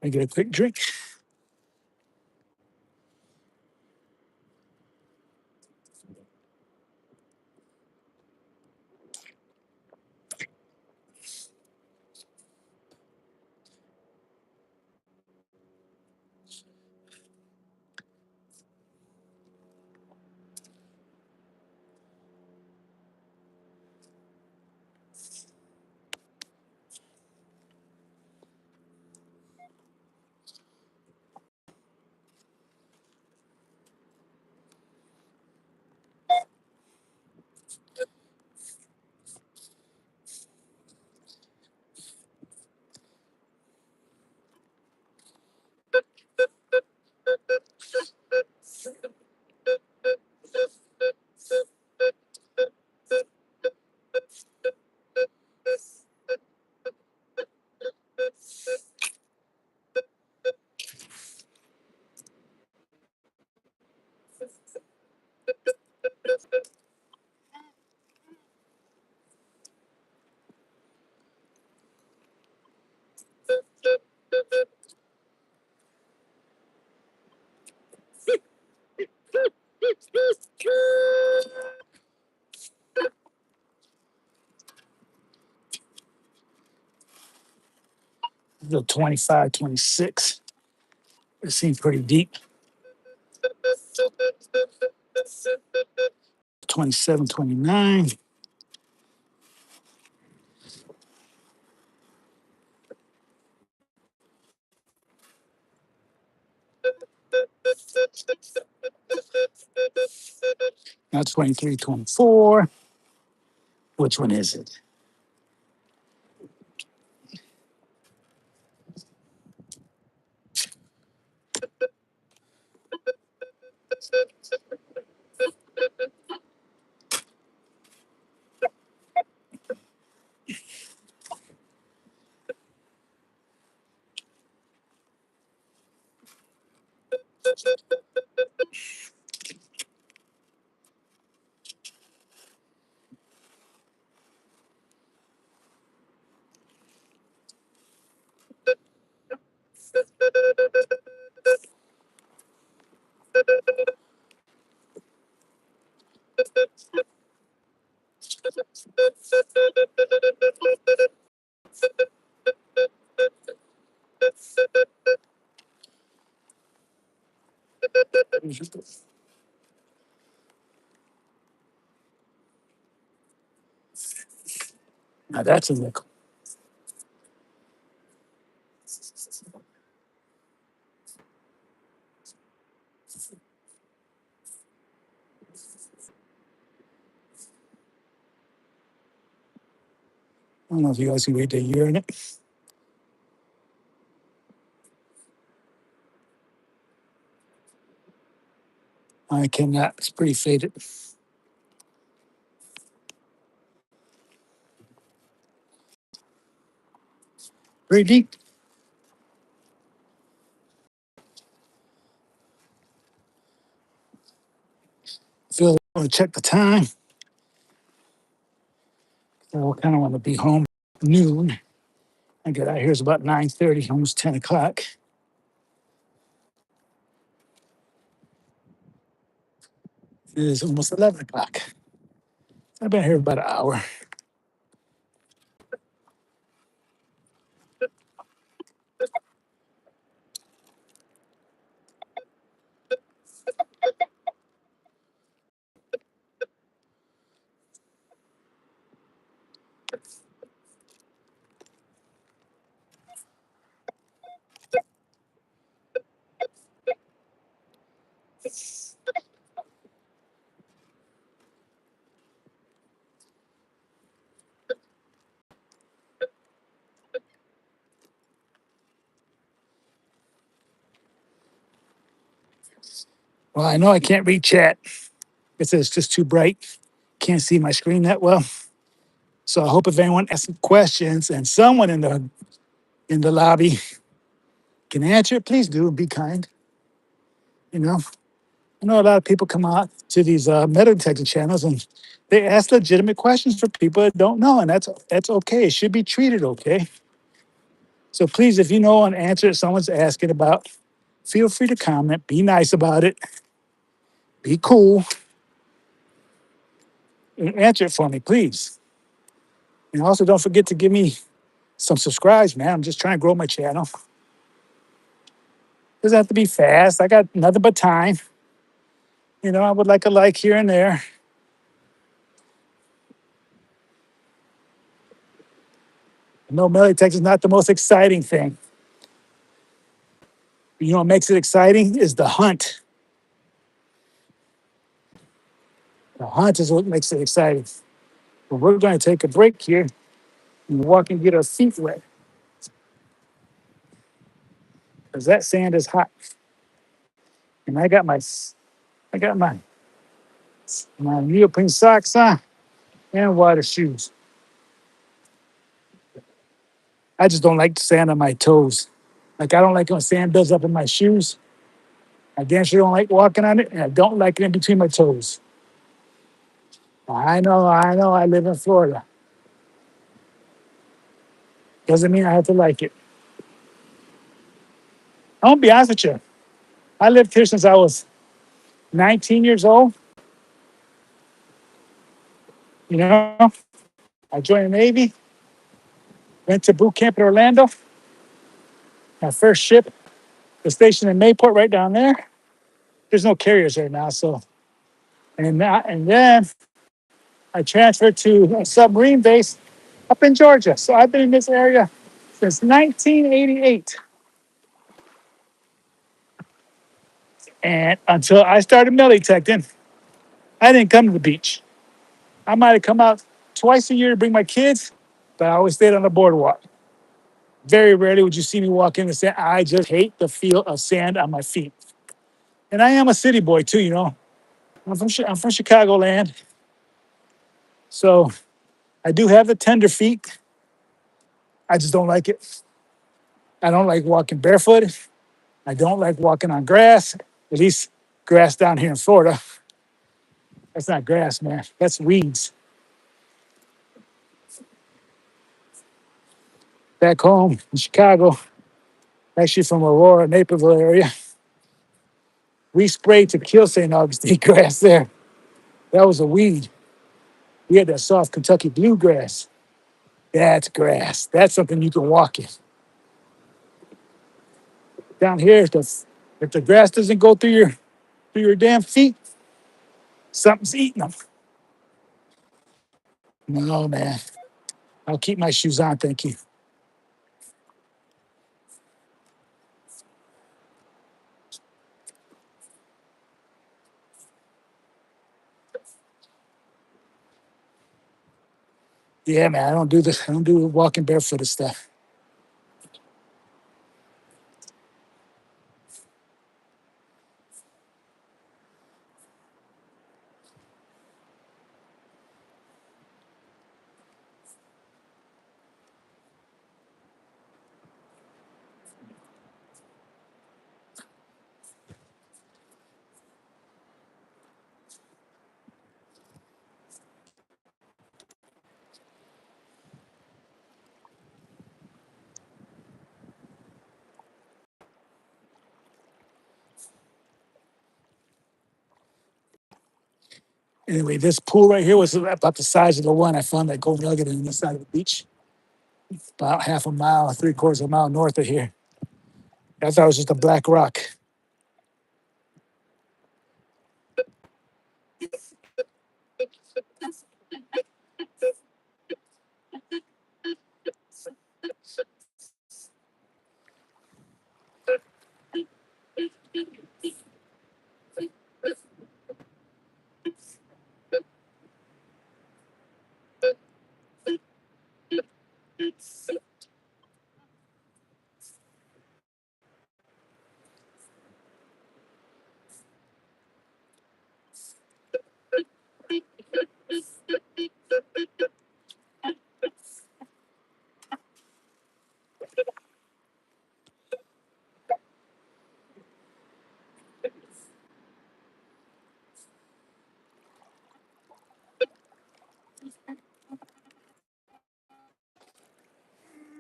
I get a quick drink. The 25, 26. It seems pretty deep. 27, 29. Now 23, 24. Which one is it? Now that's a nickel. I don't know if you guys can read the year in it. I cannot. It's pretty faded. Pretty deep. Feel I want to check the time. So I kind of want to be home noon. I get out here, it's about 9:30, almost 10 o'clock. It is almost 11 o'clock. I've been here about an hour. Well, I know I can't read chat. It says it's just too bright. Can't see my screen that well. So I hope if anyone asks some questions and someone in the lobby can answer it, please do and be kind. You know, I know a lot of people come out to these metal detector channels and they ask legitimate questions for people that don't know, and that's okay. It should be treated okay. So please, if you know an answer that someone's asking about, feel free to comment. Be nice about it. Be cool and answer it for me, please. And also, don't forget to give me some subscribes, man. I'm just trying to grow my channel. Doesn't have to be fast. I got nothing but time. I would like a like here and there. No, melee detector is not the most exciting thing. You know what makes it exciting is the hunt. The hunt is what makes it exciting. But we're going to take a break here and walk and get our feet wet because that sand is hot. And I got my neoprene socks on and water shoes. I just don't like the sand on my toes. Like I don't like when sand builds up in my shoes. I damn sure don't like walking on it, and I don't like it in between my toes. I know. I live in Florida. Doesn't mean I have to like it. I'm gonna be honest with you. I lived here since I was 19 years old. You know, I joined the Navy, went to boot camp in Orlando. My first ship was stationed in Mayport, right down there. There's no carriers there now, so and then I transferred to a submarine base up in Georgia. So I've been in this area since 1988, and until I started metal detecting, I didn't come to the beach. I might have come out twice a year to bring my kids, but I always stayed on the boardwalk. Very rarely would you see me walk in the sand. I just hate the feel of sand on my feet. And I am a city boy too, you know. I'm from Chicagoland, so I do have the tender feet. I just don't like it. I don't like walking barefoot. I don't like walking on grass. At least grass down here in Florida. That's not grass, man. That's weeds. Back home in Chicago, actually from Aurora, Naperville area, we sprayed to kill St. Augustine grass there. That was a weed. We had that soft Kentucky bluegrass. That's grass. That's something you can walk in. Down here, if the grass doesn't go through your damn feet, something's eating them. No, man. I'll keep my shoes on, thank you. Yeah, man, I don't do this. I don't do walking barefooted stuff. Anyway, this pool right here was about the size of the one I found that gold nugget on the side of the beach, about half a mile, three-quarters of a mile north of here. I thought it was just a black rock.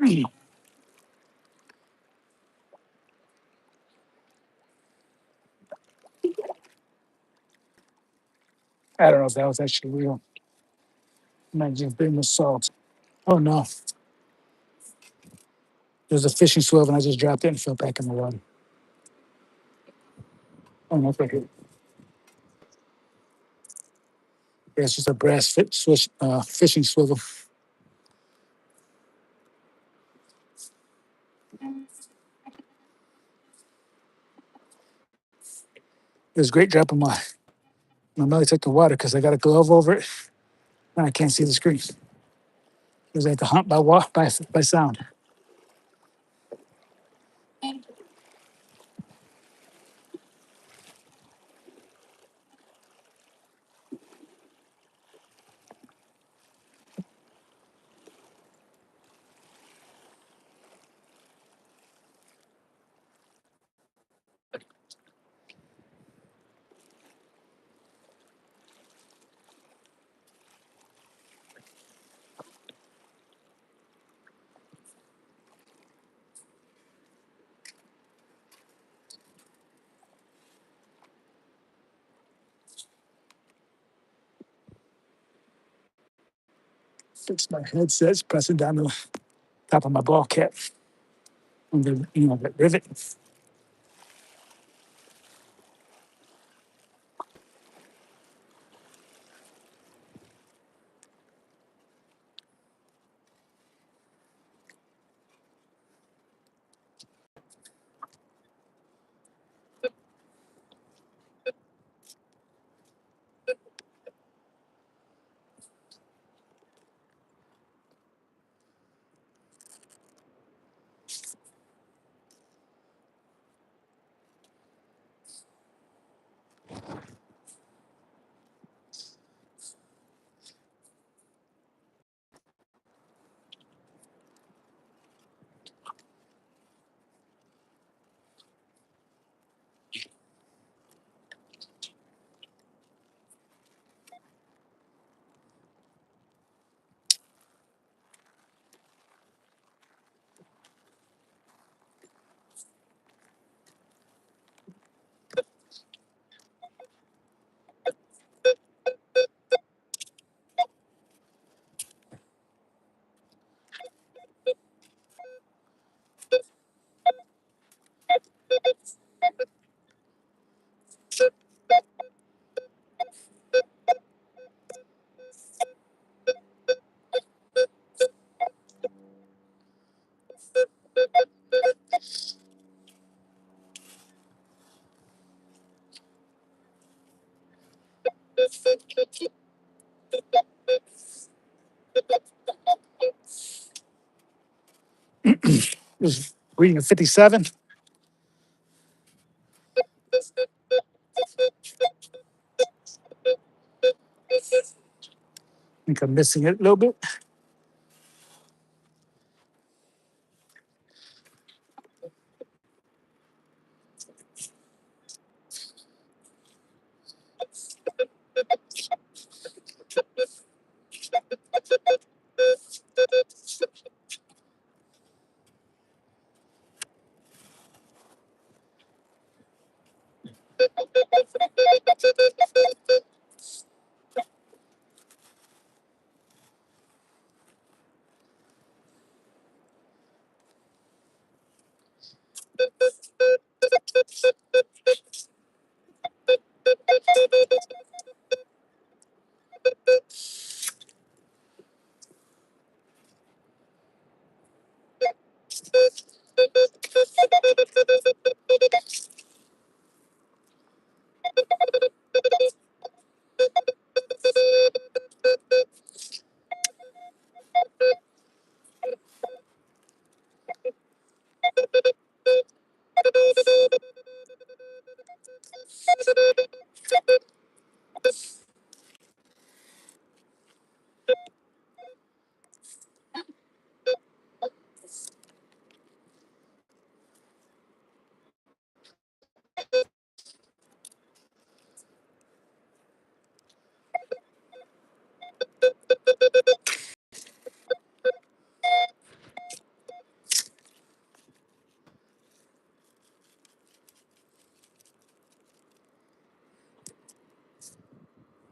I don't know if that was actually real. Might just been the salt. Oh no, there's a fishing swivel and I just dropped it and fell back in the water. Oh no, it's right here. Yeah, it's just a fishing swivel. It was great dropping my belly took the water because I got a glove over it and I can't see the screen. It was like the hunt by sound. Fix my headsets, pressing down the top of my ball cap on the rivet. was reading a 57. I think I'm missing it a little bit.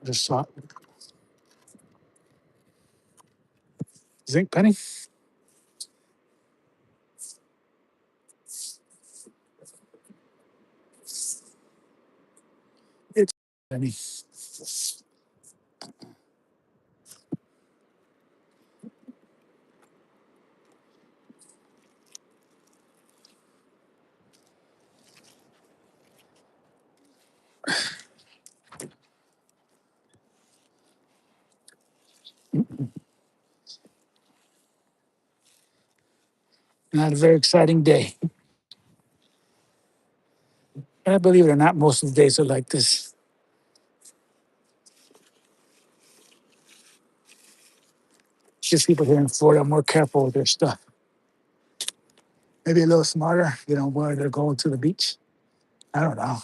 Just saw zinc penny. It's penny. Not a very exciting day. And believe it or not, most of the days are like this. It's just people here in Florida are more careful with their stuff. Maybe a little smarter, where they're going to the beach. I don't know.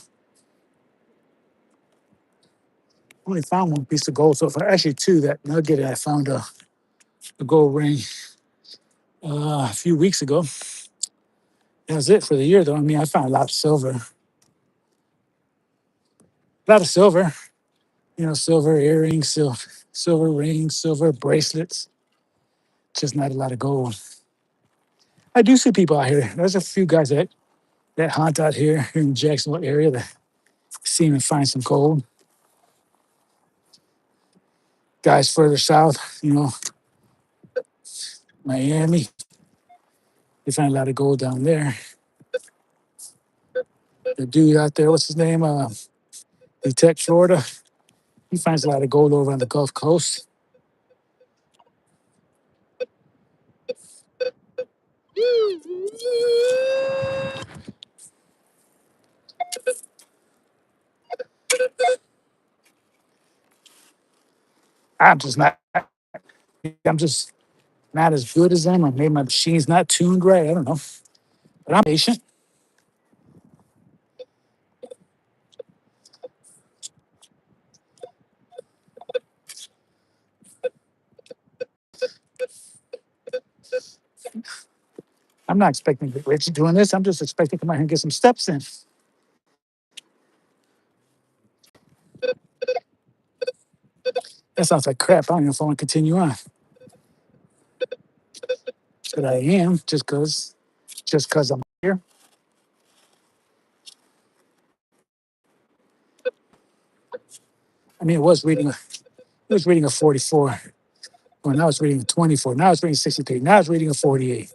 Only found one piece of gold so far. Actually, two. That nugget I found a gold ring a few weeks ago. That was it for the year, though. I mean, I found a lot of silver. A lot of silver. Silver earrings, silver rings, silver bracelets. Just not a lot of gold. I do see people out here. There's a few guys that hunt out here in the Jacksonville area that seem to find some gold. Guys further south, Miami, they find a lot of gold down there. The dude out there, what's his name? Littje, Florida. He finds a lot of gold over on the Gulf Coast. I'm just not. I'm just not as good as them, or maybe my machine's not tuned right. I don't know, but I'm patient. I'm not expecting to get rich doing this. I'm just expecting to come out here and get some steps in. That sounds like crap. I don't know if I want to continue on. But I am just because I'm here. I mean, it was reading a 44. Well, now it's reading a 24. Now it's reading 63. Now it's reading a 48.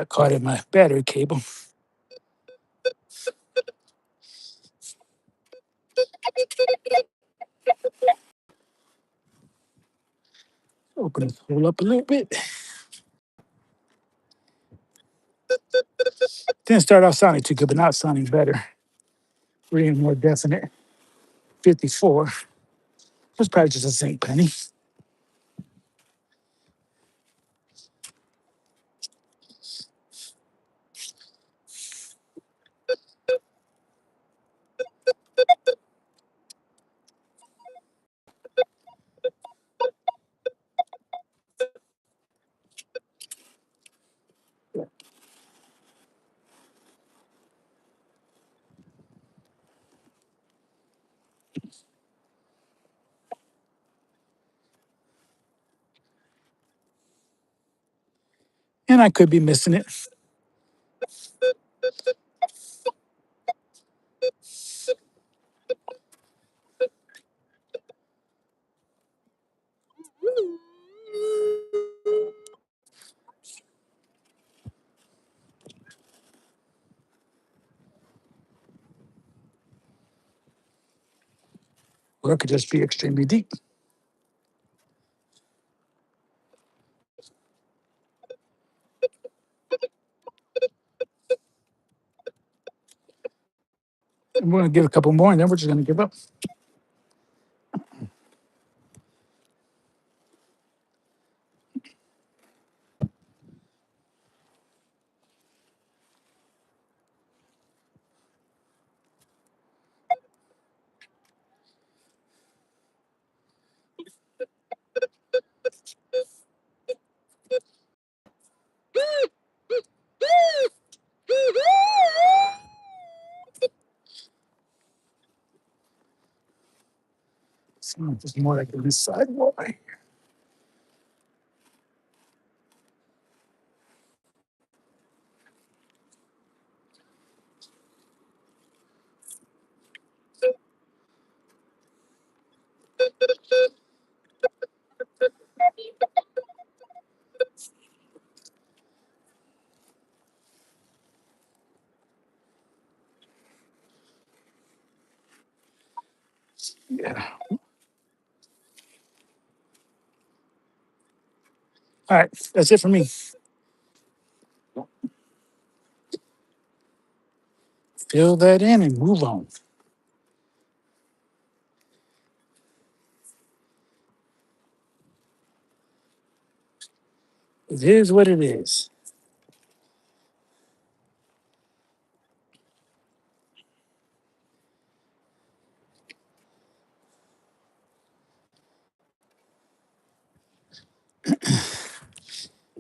got caught in my battery cable. Open this hole up a little bit. Didn't start off sounding too good, but now it's sounding better. Reading more definite. 54. That's probably just a zinc penny. And I could be missing it. Or it could just be extremely deep. And we're going to give a couple more, and then we're just going to give up. So just more like this side wall right here. Yeah. All right, that's it for me. Fill that in and move on. It is what it is.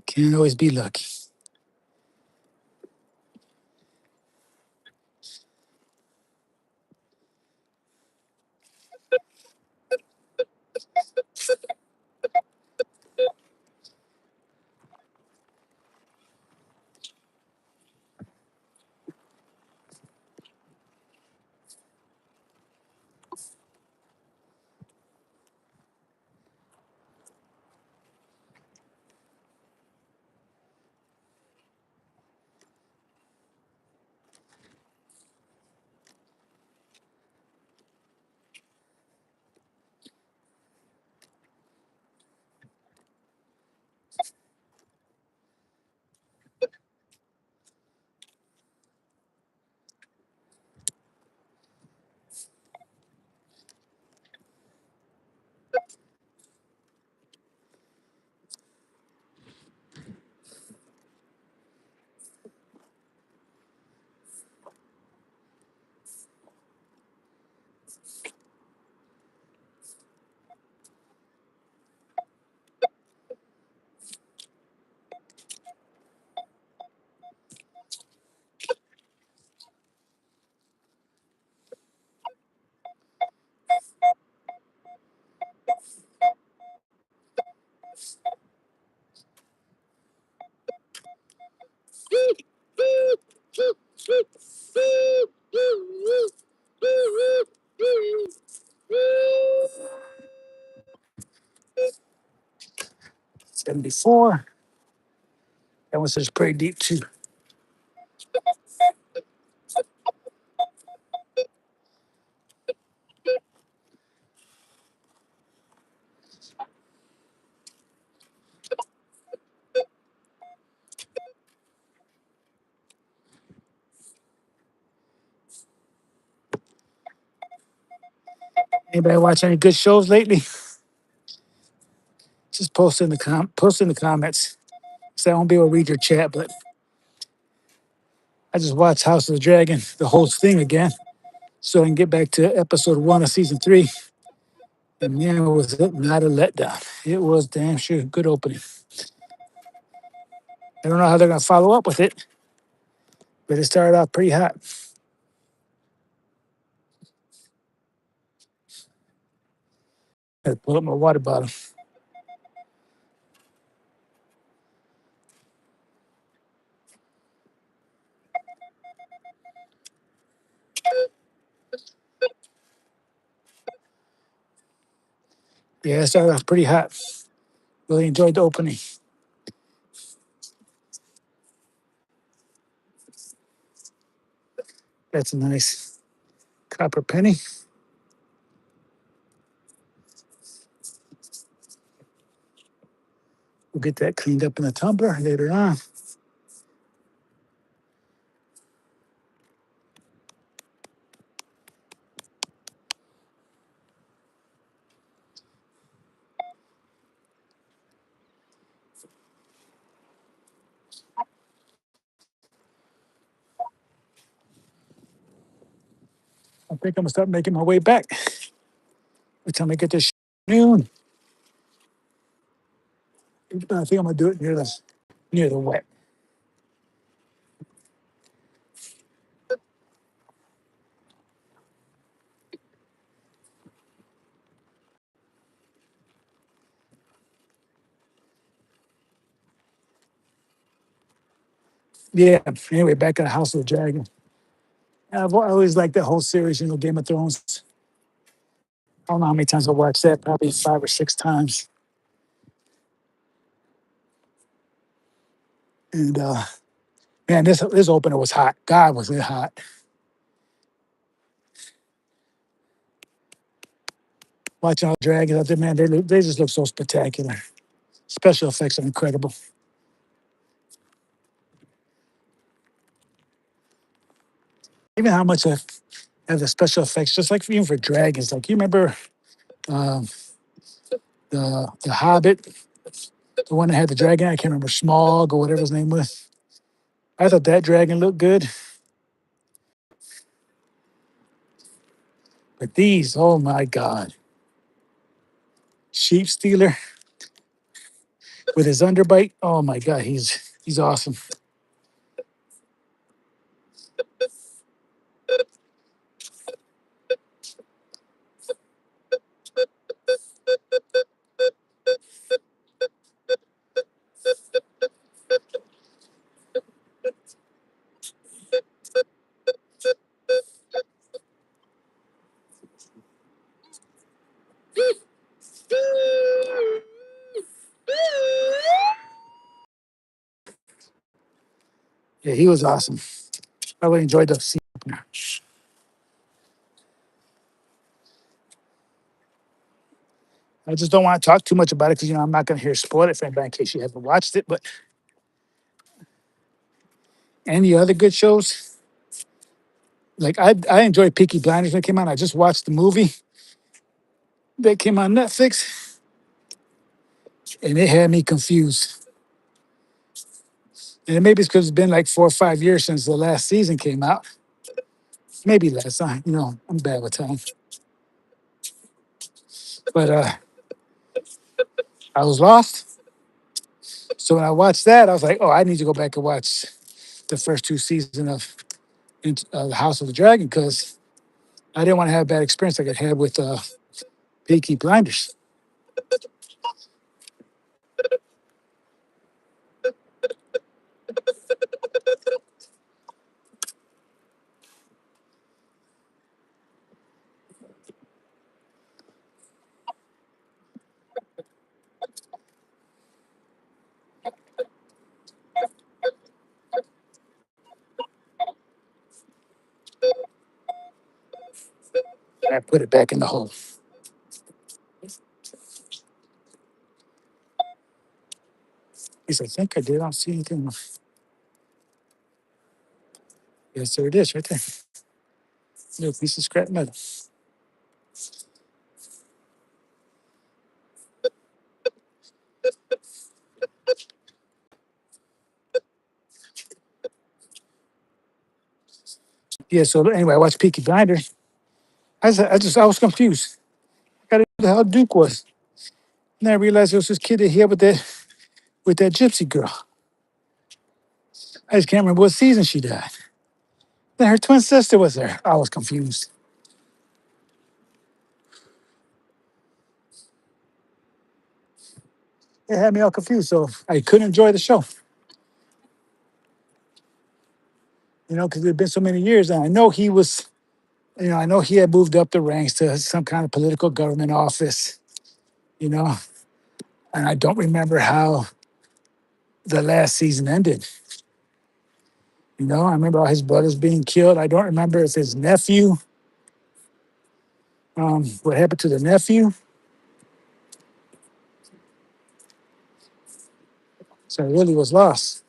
Can't always be lucky. $74. That one says pretty deep too. Anybody watch any good shows lately? Just post in the comments. So I won't be able to read your chat, but I just watched House of the Dragon, the whole thing again, so I can get back to episode 1 of season 3. And man, was it not a letdown. It was damn sure a good opening. I don't know how they're gonna follow up with it, but it started off pretty hot. I had to pull up my water bottle. Yeah, it started off pretty hot. Really enjoyed the opening. That's a nice copper penny. We'll get that cleaned up in a tumbler later on. I think I'm gonna start making my way back. By the time I get this noon, I think I'm gonna do it near the wet. Yeah. Anyway, back at the House of the Dragon. I always liked that whole series, Game of Thrones. I don't know how many times I watched that, probably 5 or 6 times. And man, this opener was hot. God, was it hot. Watching all the dragons out there, man, they just look so spectacular. Special effects are incredible. Even how much I have the special effects, just like even for dragons. Like you remember um, the Hobbit, the one that had the dragon. I can't remember Smog or whatever his name was. I thought that dragon looked good, but these, oh my God, sheep stealer with his underbite. Oh my God, he's awesome. Yeah, he was awesome. I really enjoyed the scene opener. I just don't want to talk too much about it because I'm not going to hear spoil it for anybody in case you haven't watched it. But any other good shows? Like I enjoyed Peaky Blinders when it came out. I just watched the movie that came on Netflix, and it had me confused. And maybe it's because it's been like 4 or 5 years since the last season came out. Maybe less. I'm bad with time. But I was lost. So when I watched that, I was like, oh, I need to go back and watch the first 2 seasons of The House of the Dragon because I didn't want to have a bad experience like I had with Peaky Blinders. And I put it back in the hole. Yes, I think I did. I don't see anything. Yes, there it is right there. Little piece of scrap metal. Yeah, so anyway, I watched Peaky Blinders. I was confused. I got to know who the hell Duke was. And I realized it was this kid that he had with that gypsy girl. I just can't remember what season she died. Then her twin sister was there. I was confused. It had me all confused, so I couldn't enjoy the show. Because it had been so many years, and I know he was. I know he had moved up the ranks to some kind of political government office. You know, and I don't remember how the last season ended. I remember all his brothers being killed. I don't remember if his nephew, what happened to the nephew. So I really was lost.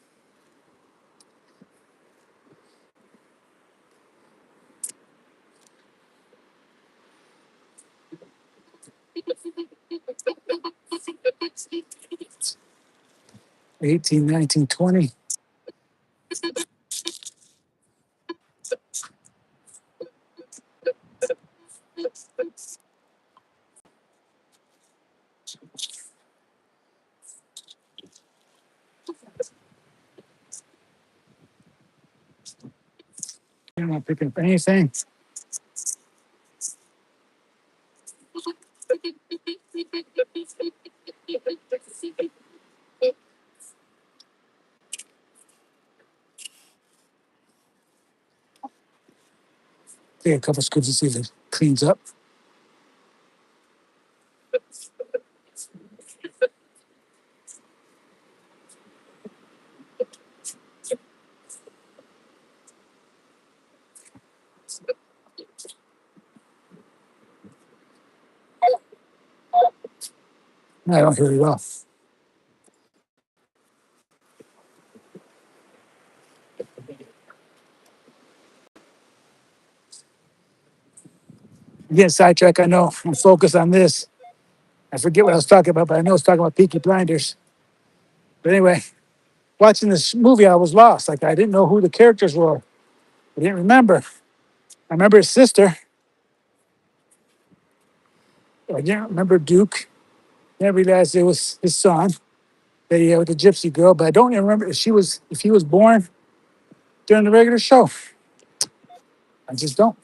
18, 19, 20. I'm not picking up anything. Take a couple scoops to see if it cleans up. I don't hear it well. Again, sidetrack. I know I'm focused on this. I forget what I was talking about, but I know I was talking about Peaky Blinders. But anyway, watching this movie, I was lost. Like I didn't know who the characters were. I didn't remember. I remember his sister. I didn't remember Duke. Then I realized it was his son that he had with the gypsy girl, but I don't even remember if he was born during the regular show. I just don't.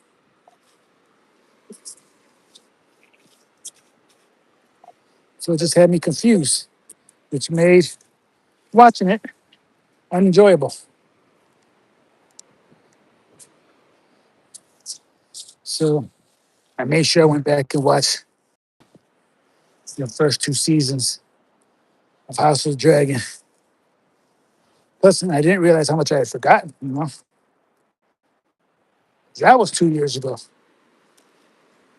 So it just had me confused, which made watching it unenjoyable. So I made sure I went back and watched the first two seasons of House of the Dragon. Plus, I didn't realize how much I had forgotten. That was 2 years ago.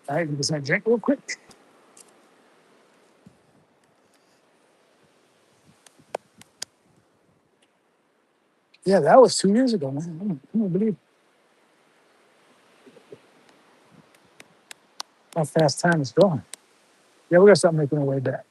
All right, just gonna drink real quick. Yeah, that was 2 years ago, man. I don't believe how fast time is going. Yeah, we got something making our way back.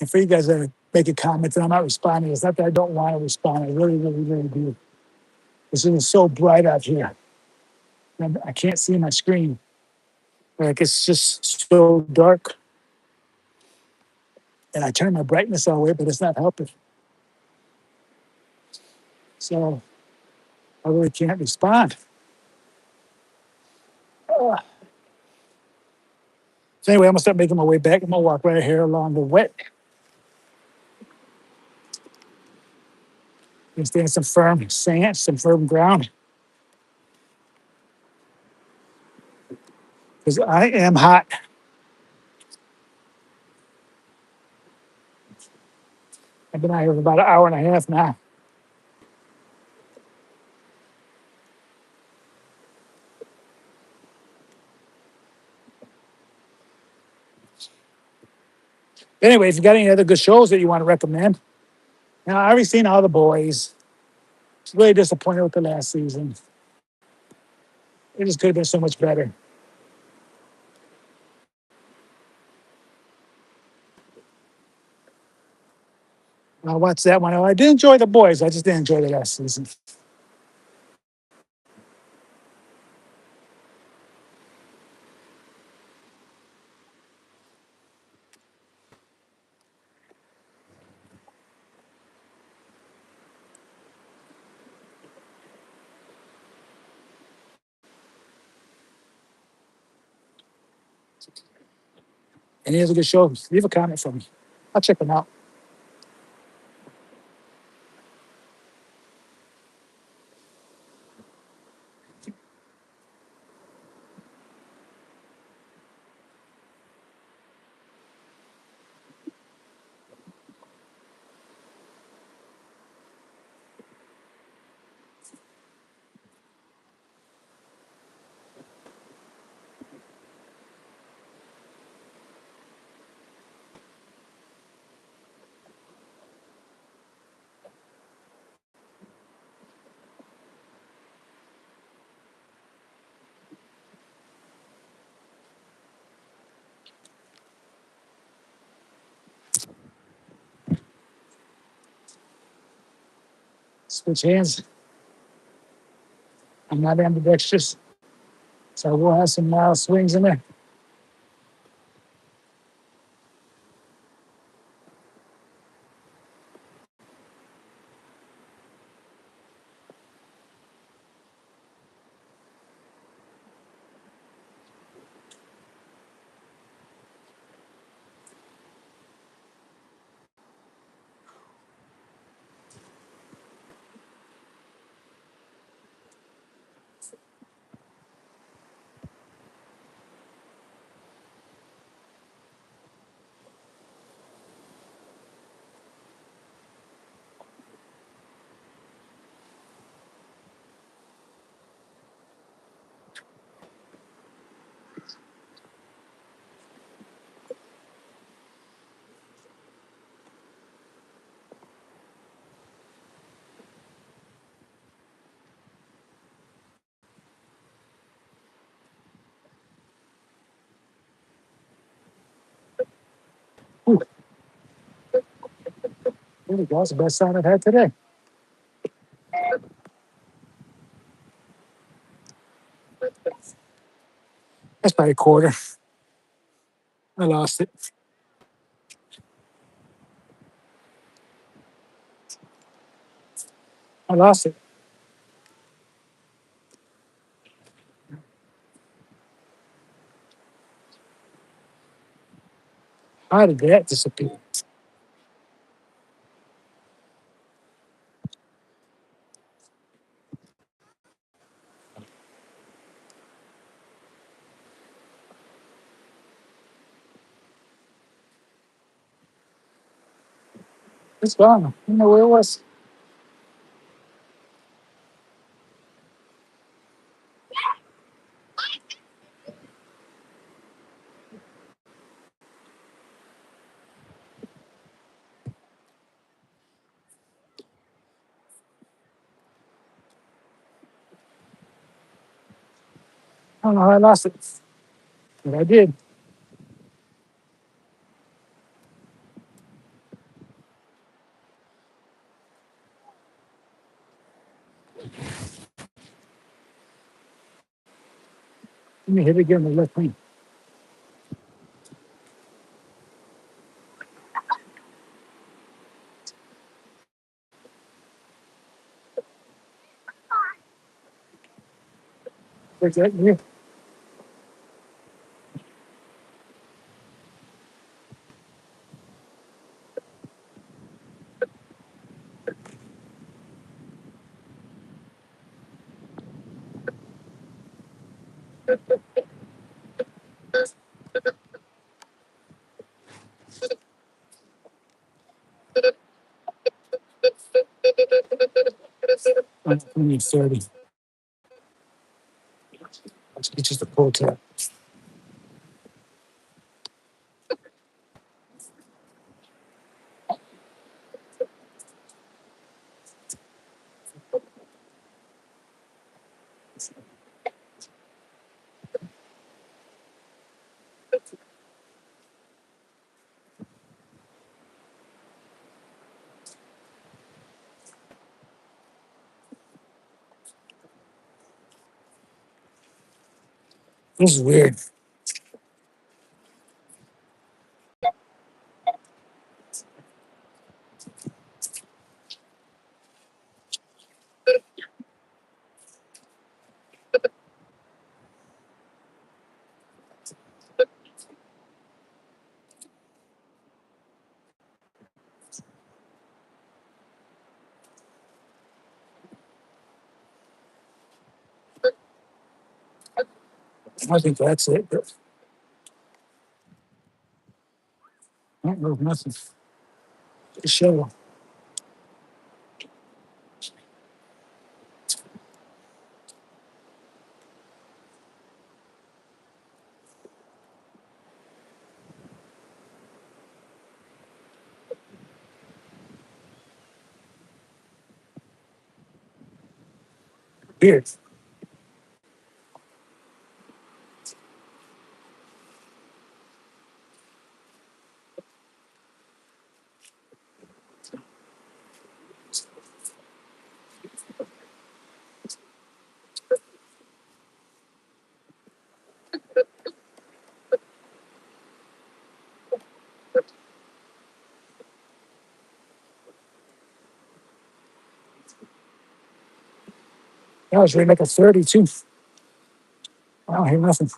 And for you guys that are making comments and I'm not responding, it's not that I don't want to respond. I really, really, really do. This is so bright out here. And I can't see my screen. Like it's just so dark. And I turn my brightness all the way, but it's not helping. So I really can't respond. Ugh. So anyway, I'm gonna start making my way back. I'm gonna walk right here along the wet and stay in some firm sand, some firm ground. Because I am hot. I've been out here for about an hour and a half now. Anyway, if you got any other good shows that you want to recommend, I already seen All the Boys. Really disappointed with the last season. It just could have been so much better. I watched that one. I did enjoy The Boys. I just didn't enjoy the last season. Any other good shows? Leave a comment for me. I'll check them out. Switch hands. I'm not ambidextrous, so I will have some mild swings in there. Ooh, there we go. That's the best sound I've had today. That's probably a quarter. I lost it. I lost it. How did that disappear? It's gone. I don't know where it was. I don't know how I lost it, but I did. Let me hit it again with the left wing. Take that here. I need 30. It's just a pull tab. This is weird. I think that's it, but I don't know nothing. The show. Weird. I was reading like a 32. I don't hear nothing.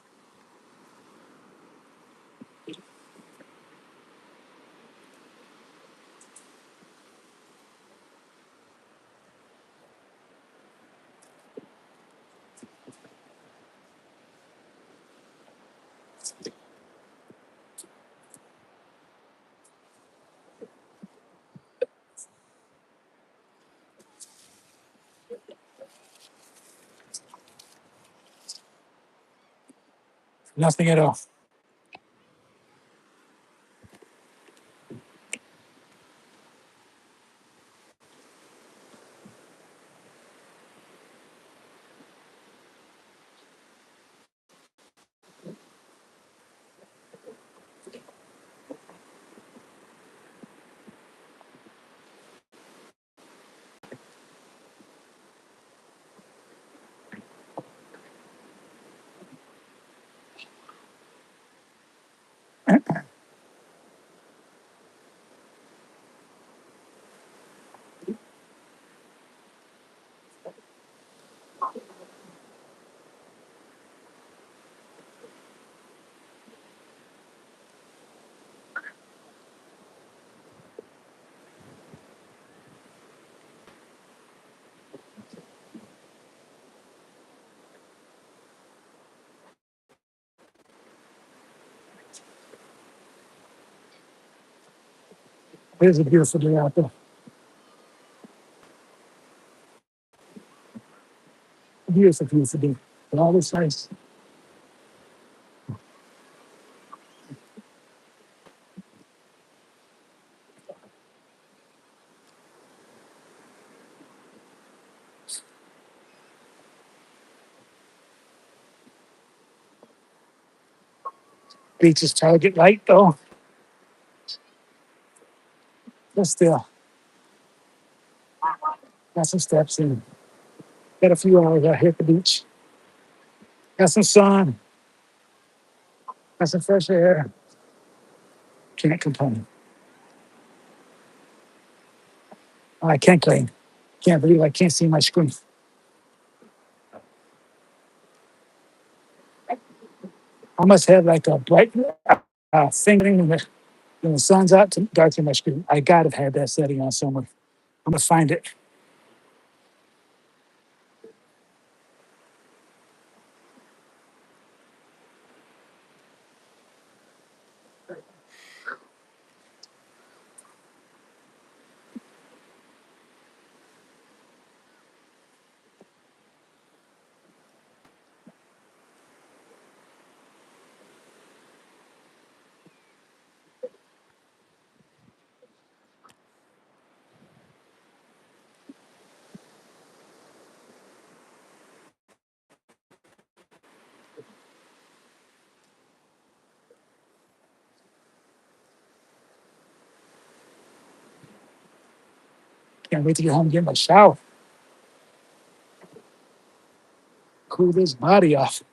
Nothing at all. It is a beautiful day out there. Beautiful, beautiful day. But all this nice. Beach is trying to get light though. But still, got some steps in. Got a few hours out here at the beach. Got some sun. Got some fresh air. Can't complain. I can't complain. Can't believe I can't see my screen. I must have like a bright thing when the sun's out to darken my screen. I gotta have that setting on somewhere. I'm gonna find it. Can't wait to get home and get my shower. Cool this body off.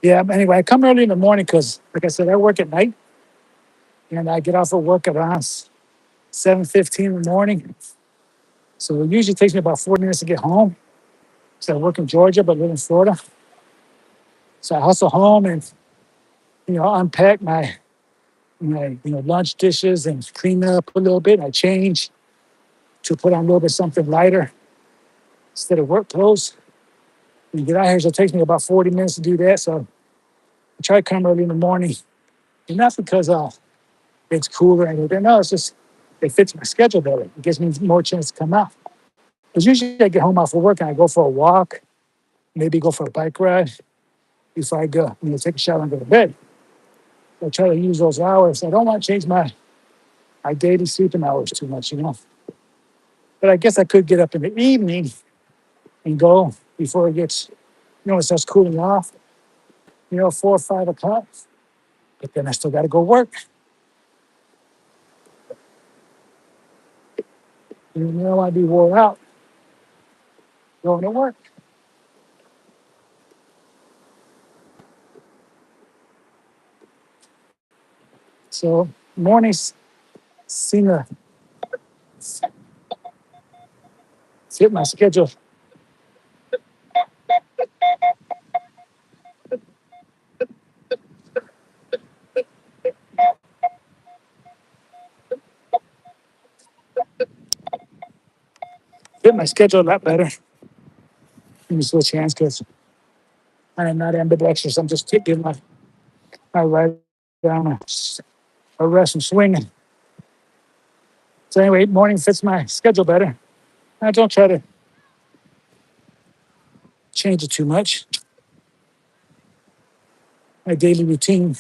Yeah, but anyway, I come early in the morning because, like I said, I work at night and I get off of work around 7:15 in the morning. So it usually takes me about 40 minutes to get home. So I work in Georgia, but live in Florida. So I hustle home and, unpack my lunch dishes and clean up a little bit. I change to put on a little bit something lighter instead of work clothes. And get out here, so it takes me about 40 minutes to do that. So I try to come early in the morning. And not because it's cooler or anything. No, it's just it fits my schedule better. It gives me more chance to come out. Because usually I get home after work and I go for a walk, maybe go for a bike ride before I go, take a shower and go to bed. I try to use those hours. I don't want to change my daily sleeping hours too much. But I guess I could get up in the evening and go before it gets, it starts cooling off, 4 or 5 o'clock. But then I still got to go work. You don't want to be wore out going to work. So mornings seem to fit my schedule. Fit my schedule a lot better. Let me switch hands because I am not ambidextrous. I'm just taking my right down a rest and swinging. So anyway, morning fits my schedule better. I don't try to change it too much. My daily routine.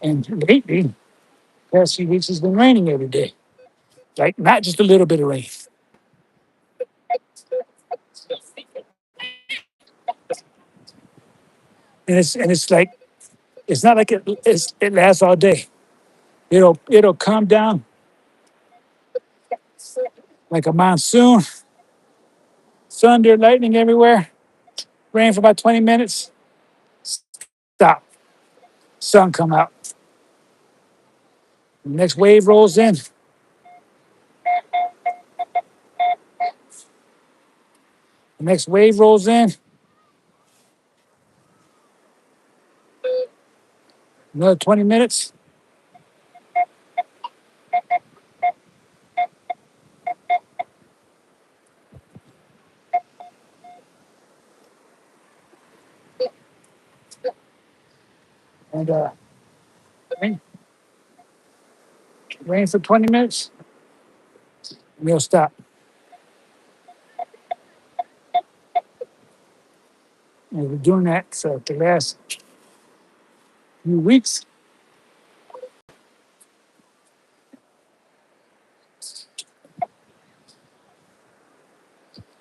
And lately, past few weeks has been raining every day. Like not just a little bit of rain. And it's like it's not like it lasts all day. It'll come down like a monsoon, thunder, lightning everywhere, rain for about 20 minutes, stop, sun come out. The next wave rolls in, the next wave rolls in, another 20 minutes, and rain, rain for 20 minutes, and it'll stop. And we're doing that for the last few weeks.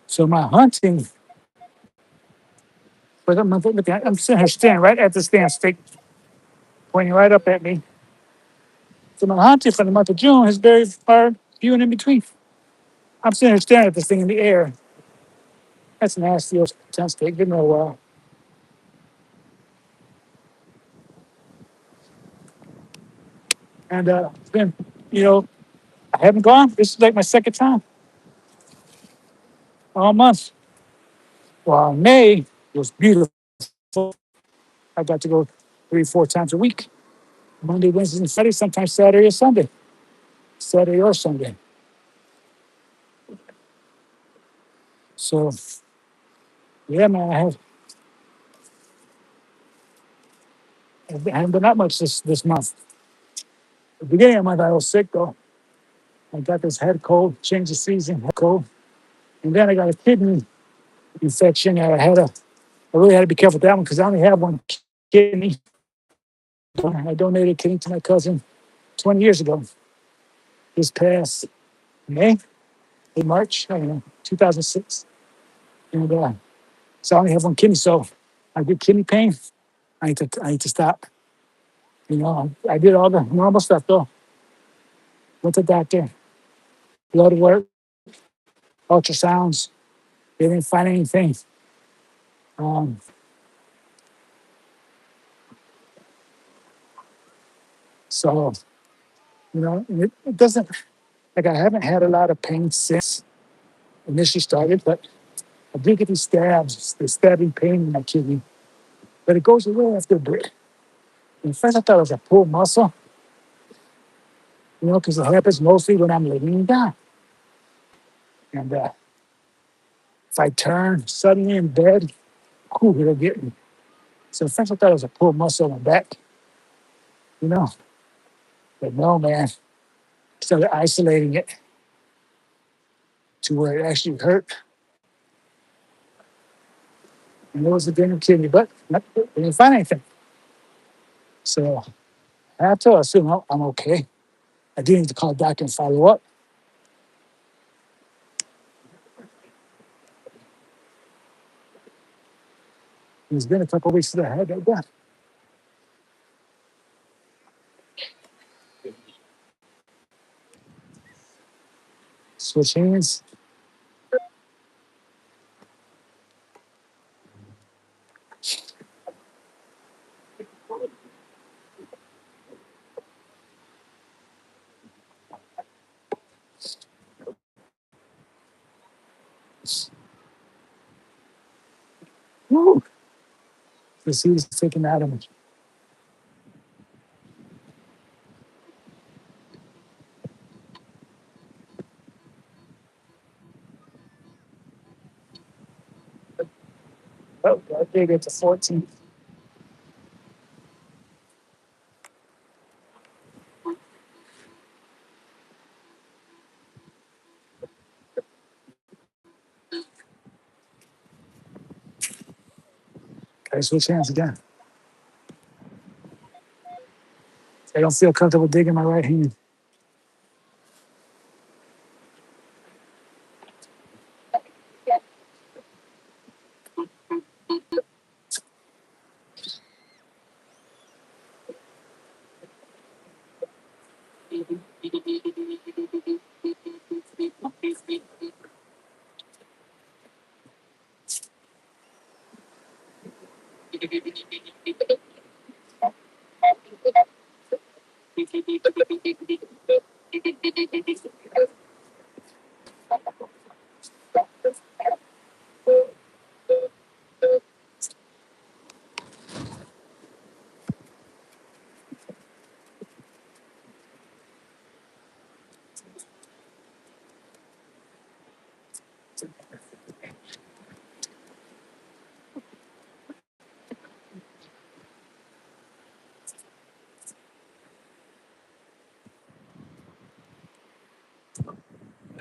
So my hunting for the month, I'm sitting here standing right at the stand, stick pointing right up at me. So my hunting for the month of June is very far, few and in between. I'm sitting here staring at this thing in the air. That's nasty old tent steak. Been there a while. And it's been, you know, I haven't gone. This is like my second time all month. Well, May was beautiful. I got to go 3, 4 times a week. Monday, Wednesday, and Friday, sometimes Saturday or Sunday. Saturday or Sunday. So yeah, man, I haven't been out much this month. The beginning of the month I was sick though. I got this head cold, change of season, head cold. And then I got a kidney infection. I really had to be careful with that one because I only have one kidney. I donated a kidney to my cousin 20 years ago. This past May, in March, I don't know, 2006. And so I only have one kidney. So I get kidney pain. I need to stop. You know, I did all the normal stuff though. Went to the doctor, blood work, ultrasounds. They didn't find anything. Um, so, you know, it doesn't, like I haven't had a lot of pain since initially started, but I do get these stabs, the stabbing pain in my kidney, but it goes away after a bit. And first I thought it was a pulled muscle, you know, because it happens mostly when I'm laying down. And if I turn suddenly in bed, whew, it'll get me. So at first I thought it was a pulled muscle in my back, you know, but no, man. Started isolating it to where it actually hurt. And it was a damn kidney, but they didn't find anything. So I have to assume I'm okay. I do need to call the doctor and follow up. It's been a couple of weeks since I had that done. Switch hands. Woo! The seed is taken out of me. Oh, I did it to 14. Okay, switch hands again. I don't feel comfortable digging my right hand.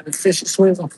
And fish swivel.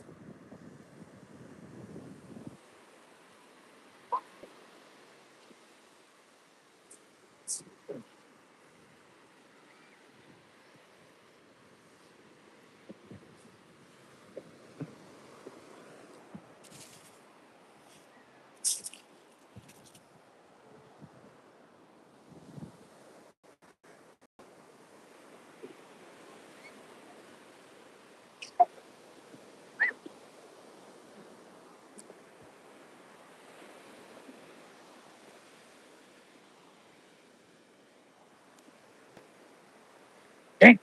Okay.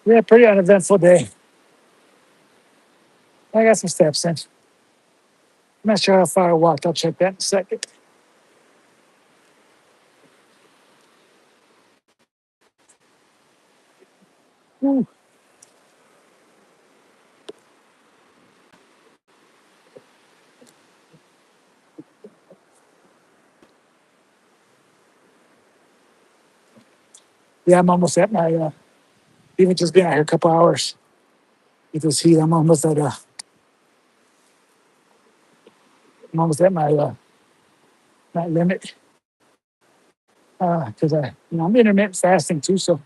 Yeah, pretty uneventful day. I got some steps in. I'm not sure how far I walked. I'll check that in a second. Woo. Yeah, I'm almost at my, even just been out here a couple hours with this heat. I'm almost at I'm almost at my limit because I'm intermittent fasting too, so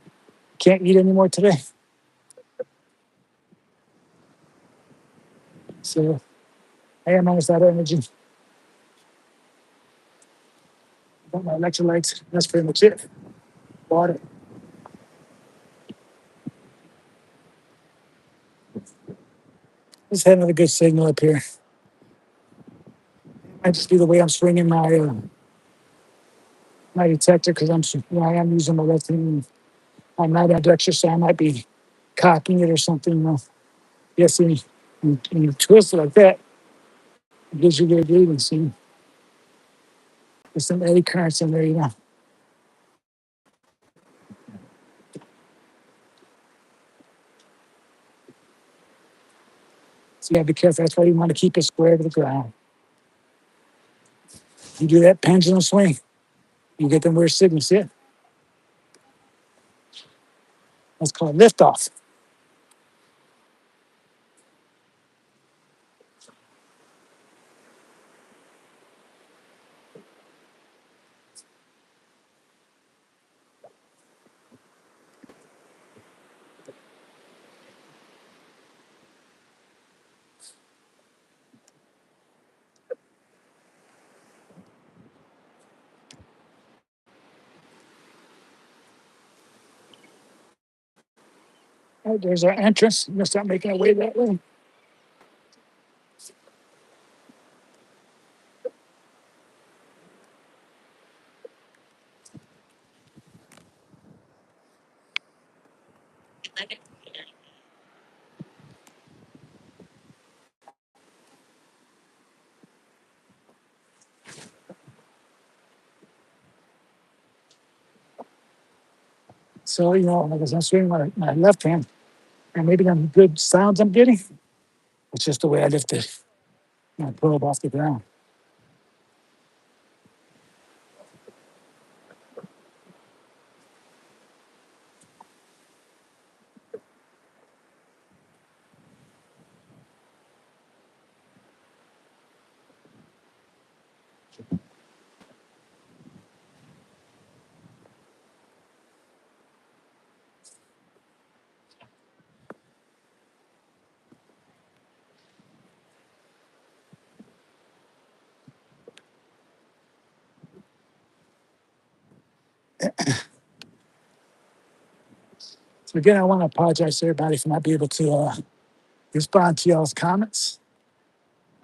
can't eat anymore today. So I am almost out of energy. Got my electrolytes. That's pretty much it. Water. Just had another good signal up here. I just do the way I'm swinging my detector because I am using my left hand. I'm not ambidextrous, so I might be cocking it or something. Yes, when you twist it like that, it gives you good reading. See, there's some eddy currents in there. So you gotta be careful. That's why you want to keep it square to the ground. You do that pendulum swing, you get them weird signals. See it? That's called liftoff. All right, there's our entrance. We're gonna start making our way that way. So, like I said, I'm swinging my left hand, and maybe them good sounds I'm getting. It's just the way I lifted my probe off the ground. So again, I want to apologize to everybody for not being able to respond to y'all's comments.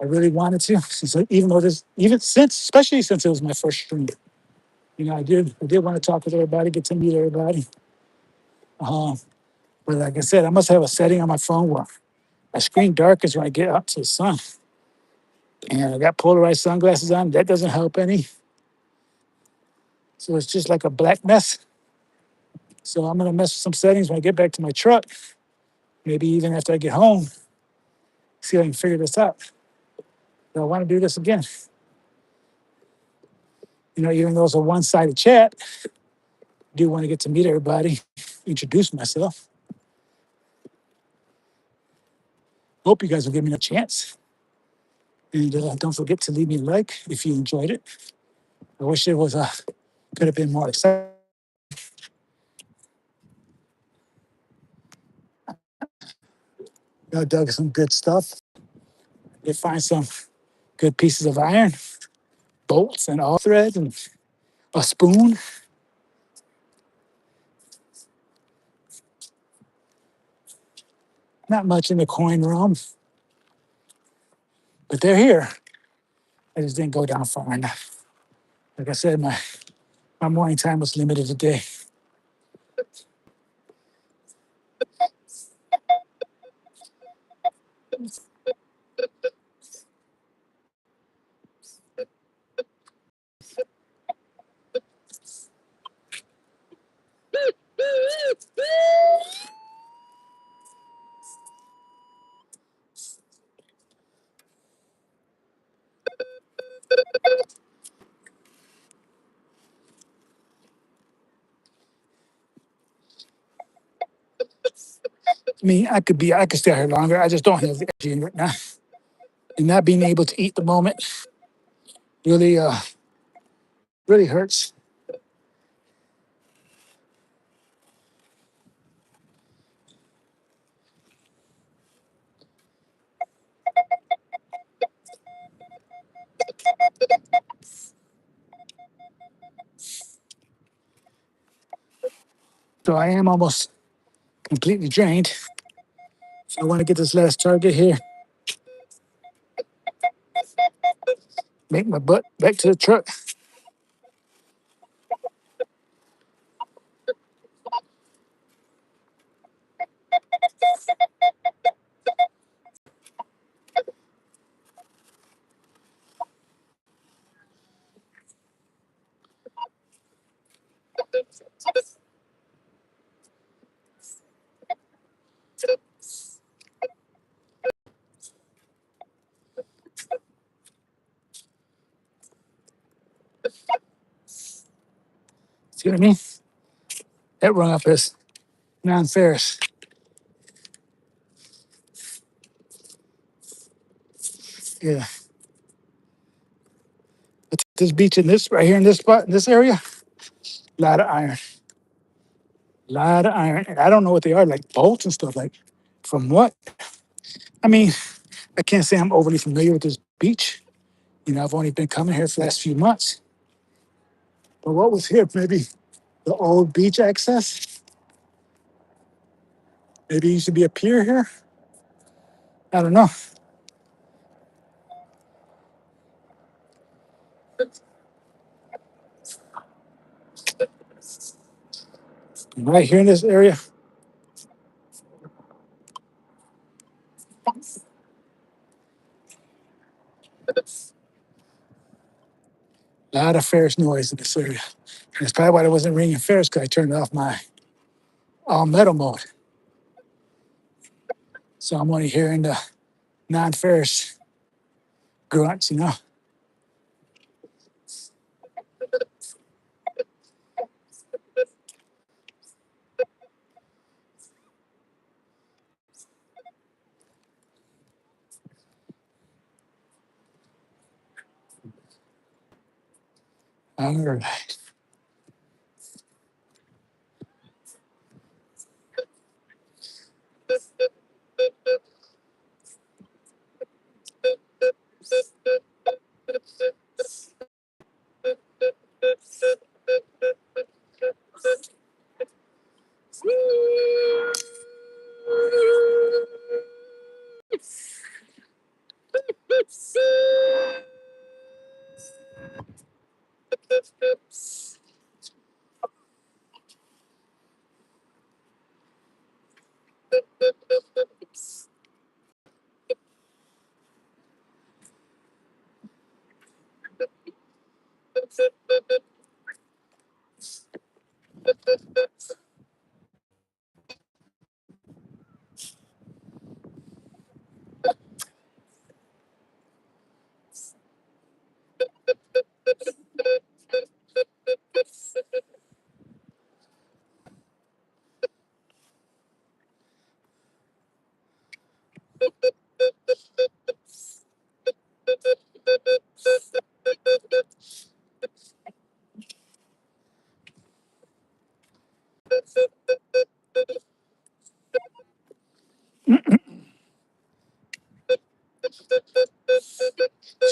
I really wanted to, even though especially since it was my first stream. I did want to talk with everybody, get to meet everybody. Um, but like I said, I must have a setting on my phone where my screen darkens when I get up to the sun. And I got polarized sunglasses on. That doesn't help any. So it's just like a black mess. So I'm gonna mess with some settings when I get back to my truck. Maybe even after I get home, see if I can figure this out. But I want to do this again. Even though it's a one-sided chat, I do want to get to meet everybody, introduce myself. Hope you guys will give me a chance. And don't forget to leave me a like if you enjoyed it. I wish it was could have been more exciting. I dug some good stuff. Did find some good pieces of iron, bolts and all threads, and a spoon. Not much in the coin realm, but they're here. I just didn't go down far enough. Like I said, my morning time was limited today. I could stay here longer. I just don't have the energy right now. And not being able to eat the moment. really, really hurts. So I am almost completely drained. So I want to get this last target here, make my butt back to the truck. See what I mean? That rung up as non-ferrous. Yeah. But this beach in this, right here in this spot, in this area, a lot of iron. A lot of iron. And I don't know what they are, like bolts and stuff. Like, from what? I mean, I can't say I'm overly familiar with this beach. You know, I've only been coming here for the last few months. But what was here? Maybe the old beach access? Maybe it used to be a pier here? I don't know. Right here in this area, a lot of Ferris noise in this area. And that's probably why I wasn't ringing Ferris, because I turned off my all metal mode. So I'm only hearing the non-Ferris grunts, you know? All right.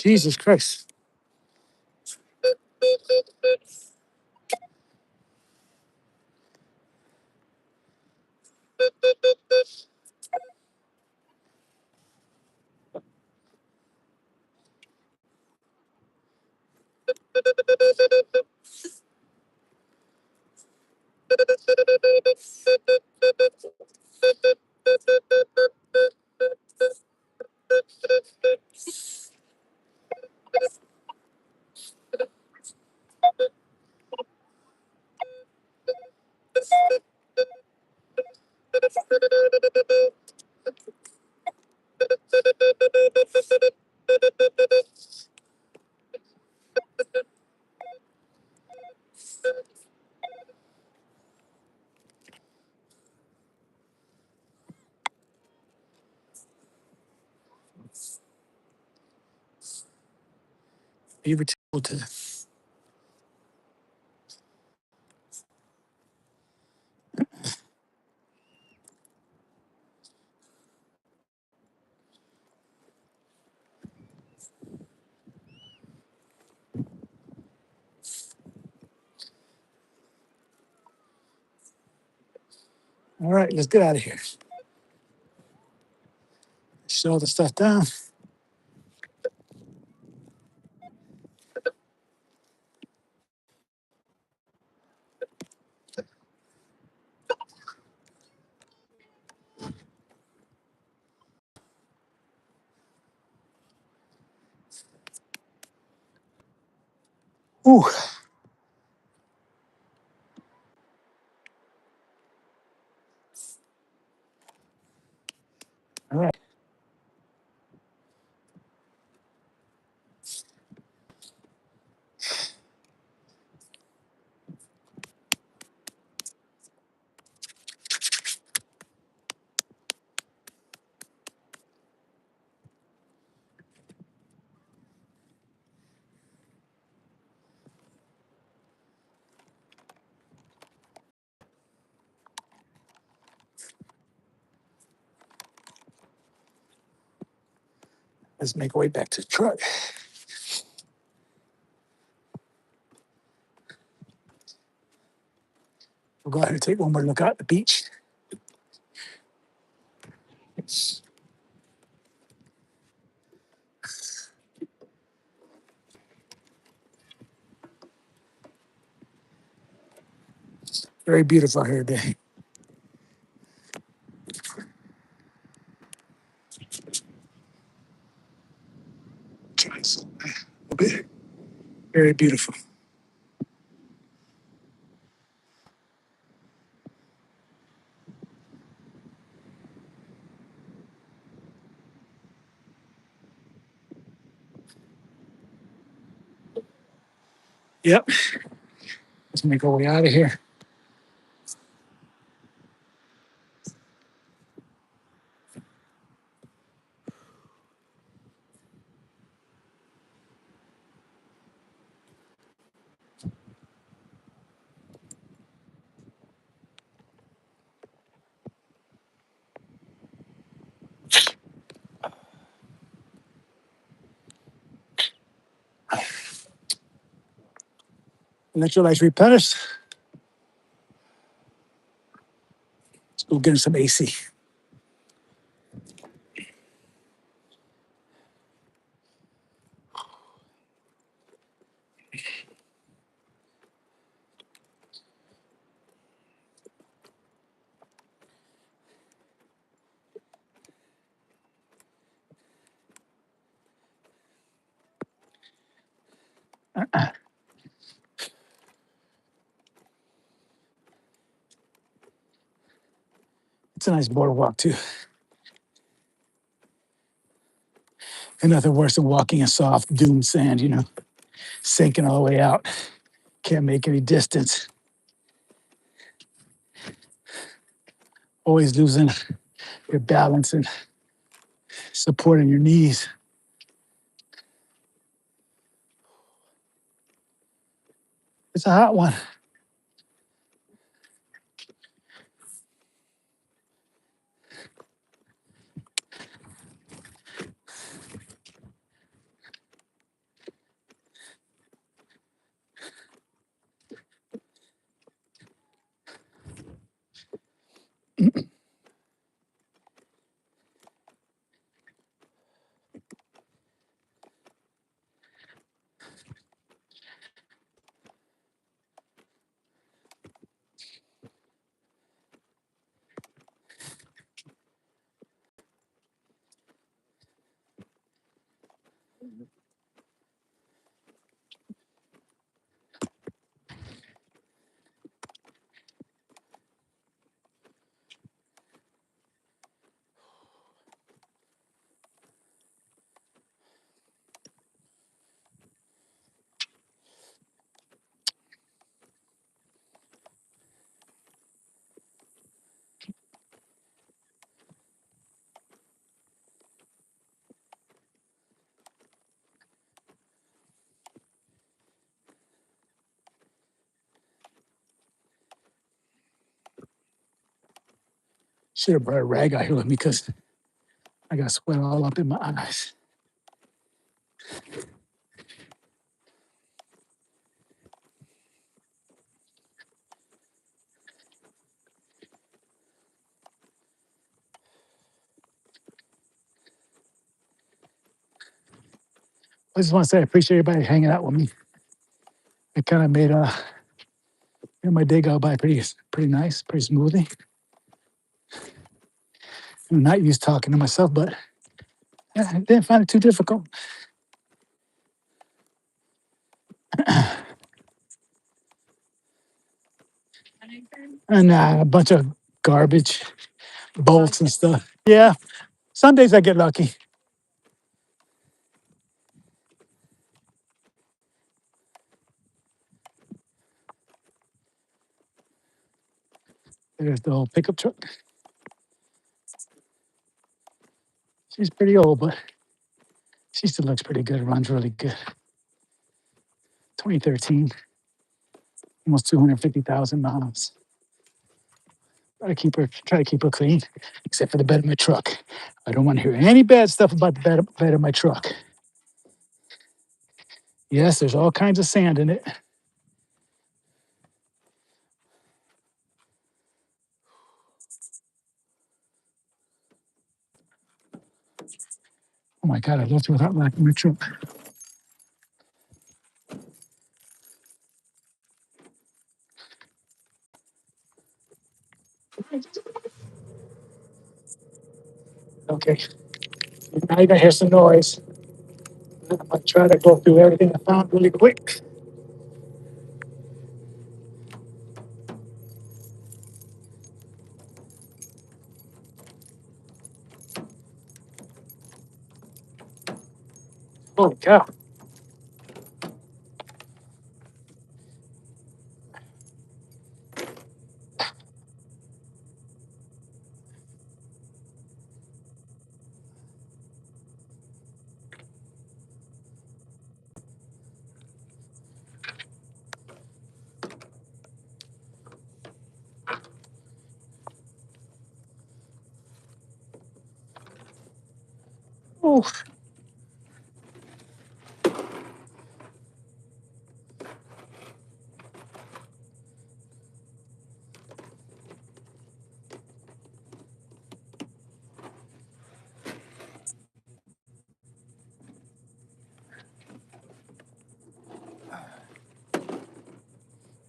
Jesus Christ. You To all right, let's get out of here. Shut all the stuff down. Ooh, all right. Let's make our way back to the truck. We'll go ahead and take one more look out at the beach. It's very beautiful here today. Try some a little bit. Very beautiful. Yep. Let's make our way out of here. Electrolytes replenished. Let's go get some AC. It's a nice boardwalk too. And nothing worse than walking in soft dune sand, sinking all the way out. Can't make any distance. Always losing your balance and supporting your knees. It's a hot one. Should have brought a rag out here with me because I got sweat all up in my eyes. I just want to say I appreciate everybody hanging out with me. It kind of made my day go by pretty nice, pretty smoothly. I'm not used to talking to myself, but yeah, I didn't find it too difficult. And a bunch of garbage, bolts and stuff. Yeah, some days I get lucky. There's the old pickup truck. She's pretty old, but she still looks pretty good. Runs really good. 2013, almost 250,000 miles. Try to keep her clean, except for the bed of my truck. I don't want to hear any bad stuff about the bed of my truck. Yes, there's all kinds of sand in it. Oh my God, I left without locking my truck. Okay, now you can hear some noise. I'm gonna try to go through everything I found really quick. Holy cow. Oh,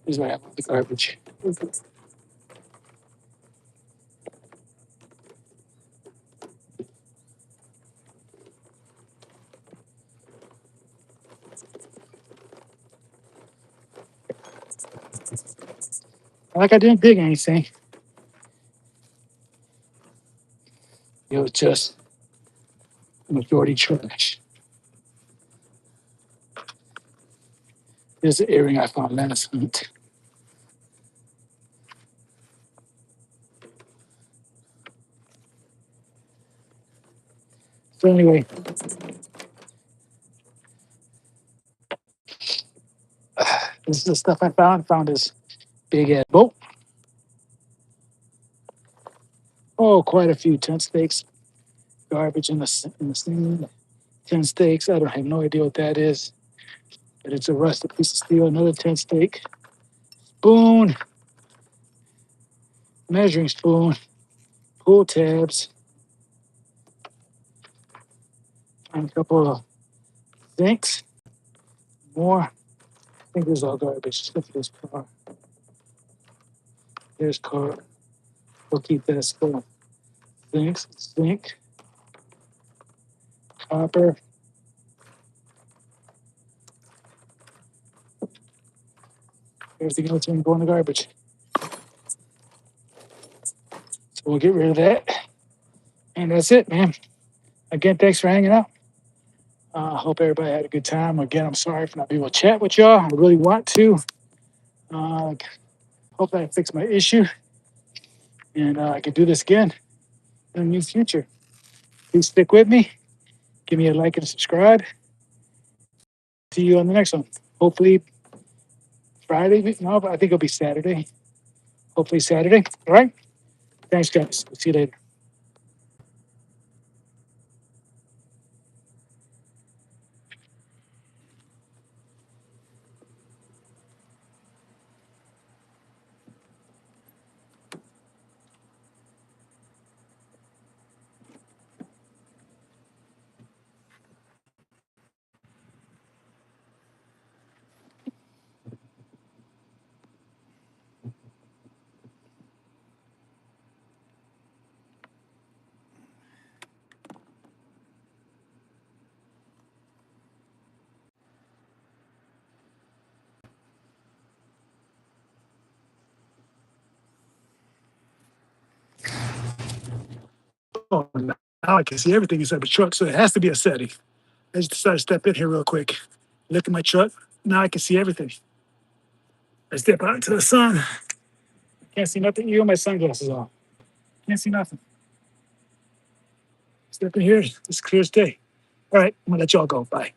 here's what I have with the garbage. Like I didn't dig anything. It was just majority trash. Here's the earring I found last hunt. So anyway, this is the stuff I found. Found this big ass boat. Oh, quite a few tent stakes. Garbage in the thing. Tent stakes. I don't have no idea what that is, but it's a rusted piece of steel. Another tent stake. Spoon. Measuring spoon. Pull tabs. And a couple of zincs. More. I think this is all garbage. Look at this car. There's car. We'll keep that still. Zinc. Copper. Everything else can go in the garbage. So we'll get rid of that. And that's it, man. Again, thanks for hanging out. Hope everybody had a good time. Again, I'm sorry for not being able to chat with y'all. I really want to. Uh, Hope I fix my issue and I can do this again in the near future. Please stick with me. Give me a like and subscribe. See you on the next one. Hopefully Friday. No, but I think it'll be Saturday. Hopefully Saturday. All right. Thanks, guys. See you later. Oh, now I can see everything inside the truck, so it has to be a setting. I just decided to step in here real quick. Look at my truck. Now I can see everything. I step out into the sun. Can't see nothing. Even my sunglasses on. Can't see nothing. Step in here. It's clear as day. All right, I'm gonna let y'all go. Bye.